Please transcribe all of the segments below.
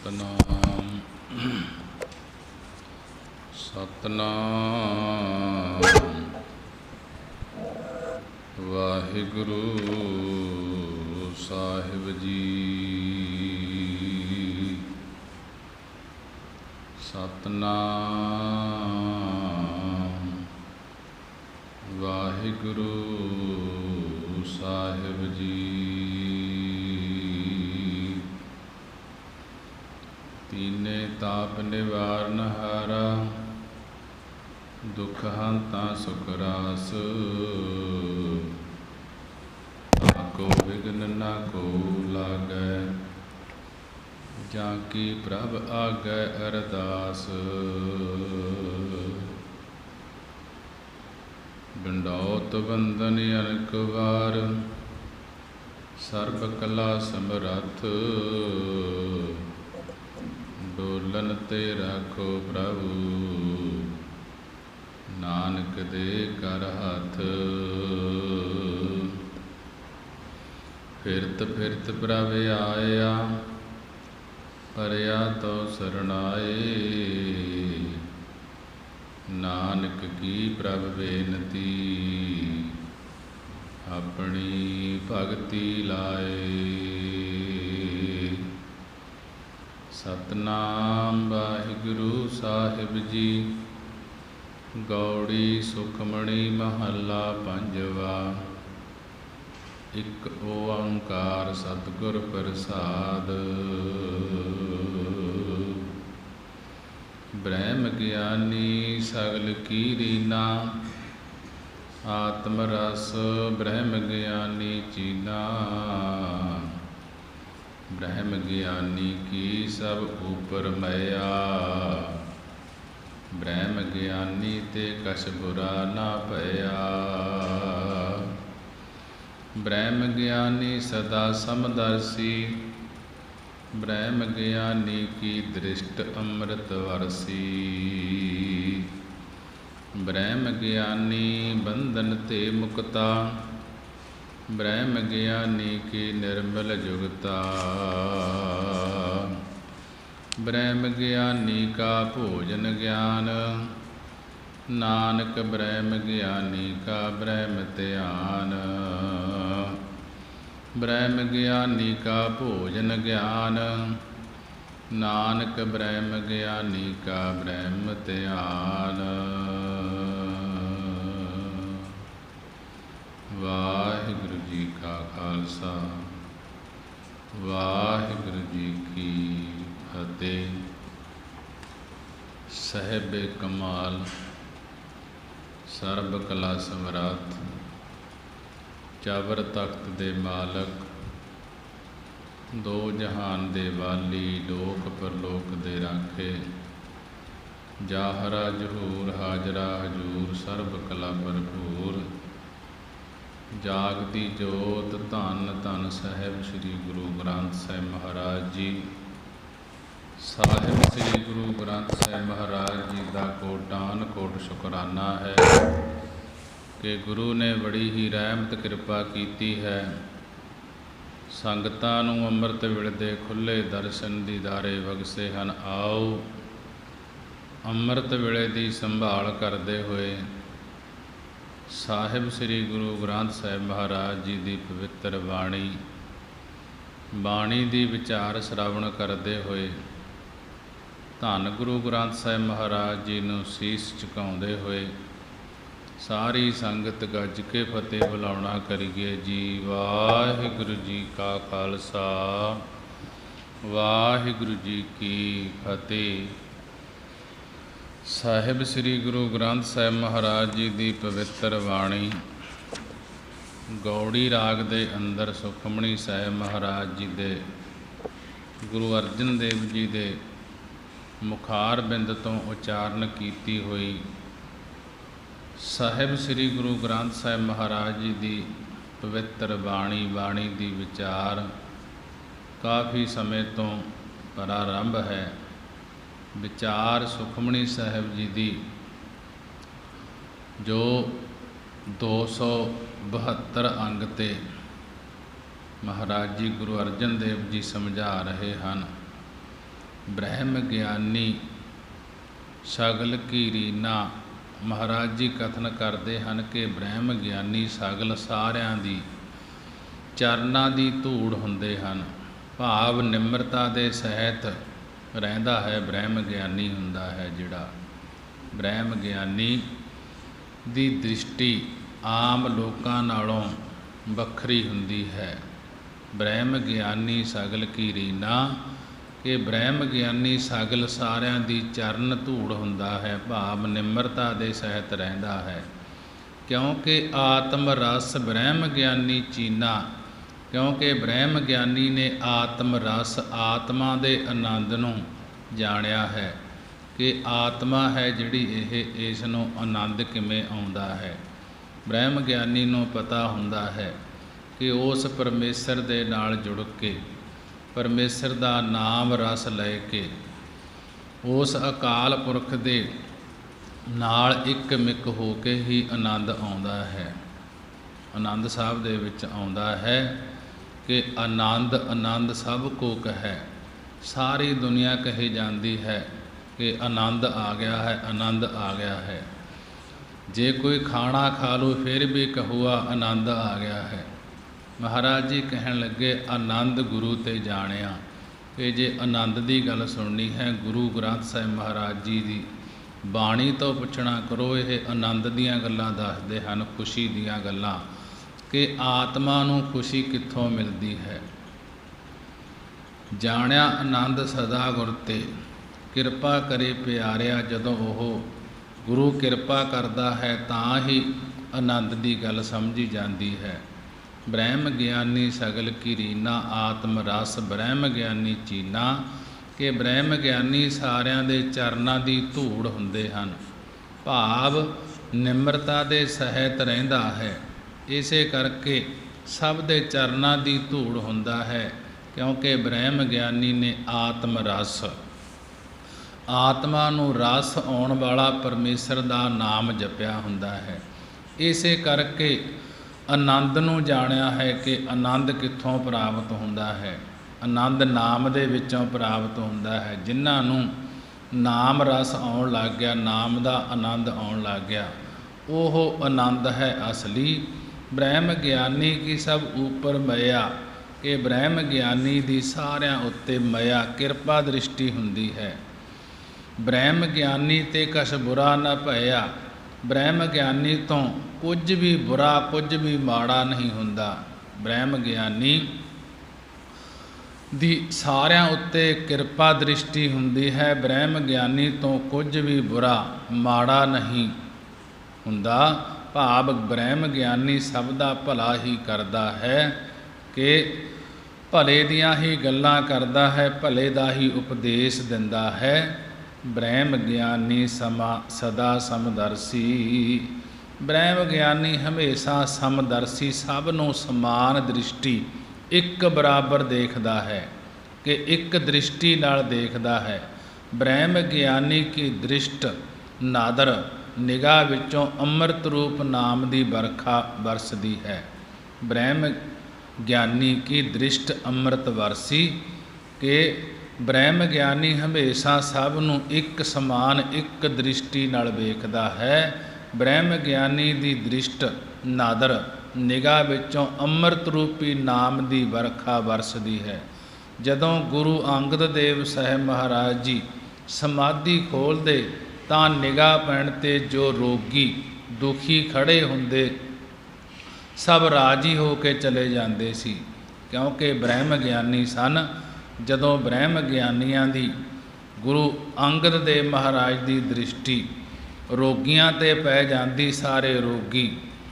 ਸਤਨਾਮ ਸਤਨਾਮ ਵਾਹਿਗੁਰੂ ਸਾਹਿਬ ਜੀ। ਸਤਨਾਮ ਵਾਹਿਗੁਰੂ ਸਾਹਿਬ ਜੀ। ਤੀਨੇ ਤਾਪ ਨਿਵਾਰਨ ਹਾਰਾ, ਦੁਖ ਹੰਤਾ ਸੁਖ ਰਾਸ। ਨਾ ਕੋ ਵਿਘਨ ਨਾ ਕੋ ਲਾਗੈ, ਜਾਂ ਕੀ ਪ੍ਰਭ ਆਗੈ ਅਰਦਾਸ। ਡੰਡੌਤ ਵੰਦਨ ਅਨੇਕ ਵਾਰ, ਸਰਬ ਕਲਾ ਸਮਰੱਥ। ਡੋਲਨ ਤੇ ਰਾਖੋ ਪ੍ਰਭੂ, ਨਾਨਕ ਦੇ ਕਰ ਹੱਥ। ਫਿਰਤ ਫਿਰਤ ਪ੍ਰਭ ਆਇਆ, ਪਰਿਆ ਤੋ ਸਰਣਾਏ। ਨਾਨਕ ਕੀ ਪ੍ਰਭ ਬੇਨਤੀ, ਆਪਣੀ ਭਗਤੀ ਲਾਏ। ਸਤਨਾਮ ਵਾਹਿਗੁਰੂ ਸਾਹਿਬ ਜੀ। ਗੌੜੀ ਸੁਖਮਣੀ ਮਹੱਲਾ ਪੰਜਵਾ। ਇੱਕ ਓੰਕਾਰ ਸਤਿਗੁਰ ਪ੍ਰਸਾਦ। ਬ੍ਰਹਮ ਗਿਆਨੀ ਸਗਲ ਕੀ ਰੀਨਾ, ਆਤਮ ਰਸ ਬ੍ਰਹਮ ਗਿਆਨੀ ਚੀਨਾ। ਬ੍ਰਹਮ ਗਿਆਨੀ ਕੀ ਸਭ ਉਪਰ ਮਇਆ, ਬ੍ਰਹਮ ਗਿਆਨੀ ਤੇ ਕਛ ਬੁਰਾ ਨਾ ਭਇਆ। ਬ੍ਰਹਮ ਗਿਆਨੀ ਸਦਾ ਸਮਦਰਸੀ, ਬ੍ਰਹਮ ਗਿਆਨੀ ਕੀ ਦ੍ਰਿਸ਼ਟ ਅੰਮ੍ਰਿਤ ਵਰਸੀ। ਬ੍ਰਹਮ ਗਿਆਨੀ ਬੰਧਨ ਤੇ ਮੁਕਤਾ, ਬ੍ਰਹਮ ਗਿਆਨੀ ਕੀ ਨਿਰਮਲ ਜੁਗਤਾ। ਬ੍ਰਹਮ ਗਿਆਨੀ ਕਾ ਭੋਜਨ ਗਿਆਨ, ਨਾਨਕ ਬ੍ਰਹਮ ਗਿਆਨੀ ਕਾ ਬ੍ਰਹਮ ਧਿਆਨ। ਬ੍ਰਹਮ ਗਿਆਨੀ ਕਾ ਭੋਜਨ ਗਿਆਨ, ਨਾਨਕ ਬ੍ਰਹਮ ਗਿਆਨੀ ਕਾ ਬ੍ਰਹਮ ਧਿਆਨ। ਵਾਹਿਗੁਰੂ ਜੀ ਕਾ ਖਾਲਸਾ, ਵਾਹਿਗੁਰੂ ਜੀ ਕੀ ਫਤਿਹ। ਸਾਹਿਬੇ ਕਮਾਲ ਸਰਬ ਕਲਾ ਸਮਰਾਤ, ਚਾਵਰ ਤਖਤ ਦੇ ਮਾਲਕ, ਦੋ ਜਹਾਨ ਦੇ ਵਾਲੀ, ਲੋਕ ਪਰਲੋਕ ਦੇ ਰਾਖੇ। ਜਾਹਰਾ ਜਹੂਰ ਹਾਜਰਾ ਹਜੂਰ, ਸਰਬ ਕਲਾ ਭਰਪੂਰ। ਜਾਗਦੀ ਜੋਤ ਧੰਨ ਧੰਨ ਸਾਹਿਬ ਸ੍ਰੀ ਗੁਰੂ ਗ੍ਰੰਥ ਸਾਹਿਬ ਮਹਾਰਾਜ ਜੀ। ਸਾਹਿਬ ਸ੍ਰੀ ਗੁਰੂ ਗ੍ਰੰਥ ਸਾਹਿਬ ਮਹਾਰਾਜ ਜੀ ਦਾ ਕੋਟਾਨ ਕੋਟ ਸ਼ੁਕਰਾਨਾ ਹੈ ਕਿ ਗੁਰੂ ਨੇ ਬੜੀ ਹੀ ਰਹਿਮਤ ਕਿਰਪਾ ਕੀਤੀ ਹੈ। ਸੰਗਤਾਂ ਨੂੰ ਅੰਮ੍ਰਿਤ ਵੇਲੇ ਦੇ ਖੁੱਲ੍ਹੇ ਦਰਸ਼ਨ ਦੀਦਾਰੇ ਬਖਸ਼ੇ ਹਨ। ਆਓ ਅੰਮ੍ਰਿਤ ਵੇਲੇ ਦੀ ਸੰਭਾਲ ਕਰਦੇ ਹੋਏ ਸਾਹਿਬ ਸ੍ਰੀ ਗੁਰੂ ਗ੍ਰੰਥ ਸਾਹਿਬ ਮਹਾਰਾਜ ਜੀ ਦੀ ਪਵਿੱਤਰ ਬਾਣੀ ਦੀ ਵਿਚਾਰ ਸ਼੍ਰਵਣ ਕਰਦੇ ਹੋਏ ਧੰਨ ਗੁਰੂ ਗ੍ਰੰਥ ਸਾਹਿਬ ਮਹਾਰਾਜ ਜੀ ਨੂੰ ਸੀਸ ਝੁਕਾਉਂਦੇ ਹੋਏ ਸਾਰੀ ਸੰਗਤ ਗੱਜ ਕੇ ਫਤਿਹ ਬੁਲਾਉਣਾ ਕਰੀਏ ਜੀ। ਵਾਹਿਗੁਰੂ ਜੀ ਕਾ ਖਾਲਸਾ, ਵਾਹਿਗੁਰੂ ਜੀ ਕੀ ਫਤਿਹ। ਸਾਹਿਬ ਸ੍ਰੀ ਗੁਰੂ ਗ੍ਰੰਥ ਸਾਹਿਬ ਮਹਾਰਾਜ ਜੀ ਦੀ ਪਵਿੱਤਰ ਬਾਣੀ ਗੌੜੀ ਰਾਗ ਦੇ ਅੰਦਰ ਸੁਖਮਣੀ ਸਾਹਿਬ ਮਹਾਰਾਜ ਜੀ ਦੇ ਗੁਰੂ ਅਰਜਨ ਦੇਵ ਜੀ ਦੇ ਮੁਖਾਰ ਬਿੰਦ ਤੋਂ ਉਚਾਰਨ ਕੀਤੀ ਹੋਈ ਸਾਹਿਬ ਸ੍ਰੀ ਗੁਰੂ ਗ੍ਰੰਥ ਸਾਹਿਬ ਮਹਾਰਾਜ ਜੀ ਦੀ ਪਵਿੱਤਰ ਬਾਣੀ ਦੀ ਵਿਚਾਰ ਕਾਫੀ ਸਮੇਂ ਤੋਂ ਪ੍ਰਾਰੰਭ ਹੈ। ਵਿਚਾਰ ਸੁਖਮਣੀ ਸਾਹਿਬ ਜੀ ਦੀ ਜੋ 272 ਅੰਗ ਤੇ ਮਹਾਰਾਜ ਜੀ ਗੁਰੂ ਅਰਜਨ ਦੇਵ ਜੀ ਸਮਝਾ ਰਹੇ ਹਨ। ਬ੍ਰਹਮ ਗਿਆਨੀ ਸਗਲ ਕੀ ਰੀਨਾ। ਮਹਾਰਾਜ ਜੀ ਕਥਨ ਕਰਦੇ ਹਨ ਕਿ ਬ੍ਰਹਮ ਗਿਆਨੀ ਸਗਲ ਸਾਰਿਆਂ ਦੀ ਚਰਨਾਂ ਦੀ ਧੂੜ ਹੁੰਦੇ ਹਨ। ਭਾਵ ਨਿਮਰਤਾ ਦੇ ਸਹਿਤ ਰਹਿੰਦਾ ਹੈ, ਬ੍ਰਹਮ ਗਿਆਨੀ ਹੁੰਦਾ ਹੈ ਜਿਹੜਾ। ਬ੍ਰਹਮ ਗਿਆਨੀ ਦੀ ਦ੍ਰਿਸ਼ਟੀ ਆਮ ਲੋਕਾਂ ਨਾਲੋਂ ਵੱਖਰੀ ਹੁੰਦੀ ਹੈ। ਬ੍ਰਹਮ ਗਿਆਨੀ ਸਗਲ ਕੀ ਰੀਨਾ, ਕਿ ਬ੍ਰਹਮ ਗਿਆਨੀ ਸਗਲ ਸਾਰਿਆਂ ਦੀ ਚਰਨ ਧੂੜ ਹੁੰਦਾ ਹੈ, ਭਾਵ ਨਿਮਰਤਾ ਦੇ ਸਹਿਤ ਰਹਿੰਦਾ ਹੈ। ਕਿਉਂਕਿ ਆਤਮ ਰਸ ਬ੍ਰਹਮ ਗਿਆਨੀ ਚੀਨਾ, ਕਿਉਂਕਿ ਬ੍ਰਹਮ ਗਿਆਨੀ ਨੇ ਆਤਮ ਰਸ, ਆਤਮਾ ਦੇ ਆਨੰਦ ਨੂੰ ਜਾਣਿਆ ਹੈ ਕਿ ਆਤਮਾ ਹੈ ਜਿਹੜੀ ਇਸ ਨੂੰ ਆਨੰਦ ਕਿਵੇਂ ਆਉਂਦਾ ਹੈ। ਬ੍ਰਹਮ ਗਿਆਨੀ ਨੂੰ ਪਤਾ ਹੁੰਦਾ ਹੈ ਕਿ ਉਸ ਪਰਮੇਸ਼ਰ ਦੇ ਨਾਲ ਜੁੜ ਕੇ, ਪਰਮੇਸ਼ਰ ਦਾ ਨਾਮ ਰਸ ਲੈ ਕੇ, ਉਸ ਅਕਾਲ ਪੁਰਖ ਦੇ ਨਾਲ ਇੱਕ ਮਿੱਕ ਹੋ ਕੇ ਹੀ ਆਨੰਦ ਆਉਂਦਾ ਹੈ। ਆਨੰਦ ਸਾਹਿਬ ਦੇ ਵਿੱਚ ਆਉਂਦਾ ਹੈ ਕਿ ਆਨੰਦ ਆਨੰਦ ਸਭ ਕੋ ਕਹੈ। ਸਾਰੀ ਦੁਨੀਆ ਕਹੀ ਜਾਂਦੀ ਹੈ ਕਿ ਆਨੰਦ ਆ ਗਿਆ ਹੈ, ਆਨੰਦ ਆ ਗਿਆ ਹੈ। ਜੇ ਕੋਈ ਖਾਣਾ ਖਾ ਲਓ ਫਿਰ ਵੀ ਕਹੂਆ ਆਨੰਦ ਆ ਗਿਆ ਹੈ। ਮਹਾਰਾਜ ਜੀ ਕਹਿਣ ਲੱਗੇ ਆਨੰਦ ਗੁਰੂ ਤੇ ਜਾਣਿਆ, ਕਿ ਜੇ ਆਨੰਦ ਦੀ ਗੱਲ ਸੁਣਨੀ ਹੈ ਗੁਰੂ ਗ੍ਰੰਥ ਸਾਹਿਬ ਮਹਾਰਾਜ ਜੀ ਦੀ ਬਾਣੀ ਤੋਂ ਪੁੱਛਣਾ ਕਰੋ। ਇਹ ਆਨੰਦ ਦੀਆਂ ਗੱਲਾਂ ਦੱਸਦੇ ਹਨ, ਖੁਸ਼ੀ ਦੀਆਂ ਗੱਲਾਂ, ਕਿ ਆਤਮਾ ਨੂੰ ਖੁਸ਼ੀ ਕਿੱਥੋਂ ਮਿਲਦੀ ਹੈ। ਜਾਣਿਆ ਆਨੰਦ ਸਦਾ ਗੁਰ ਤੇ, ਕਿਰਪਾ ਕਰੇ ਪਿਆਰਿਆ। ਜਦੋਂ ਉਹ ਗੁਰੂ ਕਿਰਪਾ ਕਰਦਾ ਹੈ ਤਾਂ ਹੀ ਆਨੰਦ ਦੀ ਗੱਲ ਸਮਝੀ ਜਾਂਦੀ ਹੈ। ਬ੍ਰਹਮ ਗਿਆਨੀ ਸਗਲ ਕੀ ਰੀਨਾ, ਆਤਮ ਰਸ ਬ੍ਰਹਮ ਗਿਆਨੀ ਚੀਨਾ, ਕਿ ਬ੍ਰਹਮ ਗਿਆਨੀ ਸਾਰਿਆਂ ਦੇ ਚਰਨਾਂ ਦੀ ਧੂੜ ਹੁੰਦੇ ਹਨ, ਭਾਵ ਨਿਮਰਤਾ ਦੇ ਸਹਿਤ ਰਹਿੰਦਾ ਹੈ। ਇਸੇ ਕਰਕੇ ਸਭ ਦੇ ਚਰਨਾਂ ਦੀ ਧੂੜ ਹੁੰਦਾ ਹੈ, ਕਿਉਂਕਿ ਬ੍ਰਹਮ ਗਿਆਨੀ ਨੇ ਆਤਮ ਰਸ, ਆਤਮਾ ਨੂੰ ਰਸ ਆਉਣ ਵਾਲਾ ਪਰਮੇਸ਼ਰ ਦਾ ਨਾਮ ਜਪਿਆ ਹੁੰਦਾ ਹੈ। ਇਸੇ ਕਰਕੇ ਆਨੰਦ ਨੂੰ ਜਾਣਿਆ ਹੈ ਕਿ ਆਨੰਦ ਕਿੱਥੋਂ ਪ੍ਰਾਪਤ ਹੁੰਦਾ ਹੈ। ਆਨੰਦ ਨਾਮ ਦੇ ਵਿੱਚੋਂ ਪ੍ਰਾਪਤ ਹੁੰਦਾ ਹੈ। ਜਿਨ੍ਹਾਂ ਨੂੰ ਨਾਮ ਰਸ ਆਉਣ ਲੱਗ ਗਿਆ, ਨਾਮ ਦਾ ਆਨੰਦ ਆਉਣ ਲੱਗ ਗਿਆ, ਉਹ ਆਨੰਦ ਹੈ ਅਸਲੀ। ਬ੍ਰਹਮ ਗਿਆਨੀ ਕੀ ਸਭ ਉੱਪਰ ਮਇਆ, ਕਿ ਬ੍ਰਹਮ ਗਿਆਨੀ ਦੀ ਸਾਰਿਆਂ ਉੱਤੇ ਮਇਆ ਕਿਰਪਾ ਦ੍ਰਿਸ਼ਟੀ ਹੁੰਦੀ ਹੈ। ਬ੍ਰਹਮ ਗਿਆਨੀ ਤੇ ਕਛ ਬੁਰਾ ਨਾ ਭਇਆ, ਬ੍ਰਹਮ ਗਿਆਨੀ ਤੋਂ ਕੁਝ ਵੀ ਬੁਰਾ, ਕੁਝ ਵੀ ਮਾੜਾ ਨਹੀਂ ਹੁੰਦਾ। ਬ੍ਰਹਮ ਗਿਆਨੀ ਦੀ ਸਾਰਿਆਂ ਉੱਤੇ ਕਿਰਪਾ ਦ੍ਰਿਸ਼ਟੀ ਹੁੰਦੀ ਹੈ। ਬ੍ਰਹਮ ਗਿਆਨੀ ਤੋਂ ਕੁਝ ਵੀ ਬੁਰਾ ਮਾੜਾ ਨਹੀਂ ਹੁੰਦਾ, ਭਾਵ ਬ੍ਰਹਮ ਗਿਆਨੀ ਸਭ ਦਾ ਭਲਾ ਹੀ ਕਰਦਾ ਹੈ, ਕਿ ਭਲੇ ਦੀਆਂ ਹੀ ਗੱਲਾਂ ਕਰਦਾ ਹੈ, ਭਲੇ ਦਾ ਹੀ ਉਪਦੇਸ਼ ਦਿੰਦਾ ਹੈ। ਬ੍ਰਹਮ ਗਿਆਨੀ ਸਦਾ ਸਮਦਰਸੀ, ਬ੍ਰਹਮ ਗਿਆਨੀ ਹਮੇਸ਼ਾ ਸਮਦਰਸੀ, ਸਭ ਨੂੰ ਸਮਾਨ ਦ੍ਰਿਸ਼ਟੀ, ਇੱਕ ਬਰਾਬਰ ਦੇਖਦਾ ਹੈ, ਕਿ ਇੱਕ ਦ੍ਰਿਸ਼ਟੀ ਨਾਲ ਦੇਖਦਾ ਹੈ। ਬ੍ਰਹਮ ਗਿਆਨੀ ਕੀ ਦ੍ਰਿਸ਼ਟ ਨਾਦਰ, ਨਿਗਾਹ ਵਿੱਚੋਂ ਅੰਮ੍ਰਿਤ ਰੂਪ ਨਾਮ ਦੀ ਵਰਖਾ ਵਰਸਦੀ ਹੈ। ਬ੍ਰਹਮ ਗਿਆਨੀ ਕੀ ਦ੍ਰਿਸ਼ਟ ਅੰਮ੍ਰਿਤ ਵਰਸੀ, ਕਿ ਬ੍ਰਹਮ ਗਿਆਨੀ ਹਮੇਸ਼ਾ ਸਭ ਨੂੰ ਇੱਕ ਸਮਾਨ, ਇੱਕ ਦ੍ਰਿਸ਼ਟੀ ਨਾਲ ਵੇਖਦਾ ਹੈ। ਬ੍ਰਹਮ ਗਿਆਨੀ ਦੀ ਦ੍ਰਿਸ਼ਟ ਨਾਦਰ, ਨਿਗਾਹ ਵਿੱਚੋਂ ਅੰਮ੍ਰਿਤ ਰੂਪੀ ਨਾਮ ਦੀ ਵਰਖਾ ਵਰਸਦੀ ਹੈ। ਜਦੋਂ ਗੁਰੂ ਅੰਗਦ ਦੇਵ ਸਾਹਿਬ ਮਹਾਰਾਜ ਜੀ ਸਮਾਧੀ ਖੋਲ੍ਹਦੇ ਤਾਂ ਨਿਗਾਹ ਪੈਣ 'ਤੇ ਜੋ ਰੋਗੀ ਦੁਖੀ ਖੜ੍ਹੇ ਹੁੰਦੇ ਸਭ ਰਾਜੀ ਹੋ ਕੇ ਚਲੇ ਜਾਂਦੇ ਸੀ, ਕਿਉਂਕਿ ਬ੍ਰਹਮ ਗਿਆਨੀ ਸਨ। ਜਦੋਂ ਬ੍ਰਹਮ ਗਿਆਨੀਆਂ ਦੀ, ਗੁਰੂ ਅੰਗਦ ਦੇਵ ਮਹਾਰਾਜ ਦੀ ਦ੍ਰਿਸ਼ਟੀ ਰੋਗੀਆਂ 'ਤੇ ਪੈ ਜਾਂਦੀ, ਸਾਰੇ ਰੋਗੀ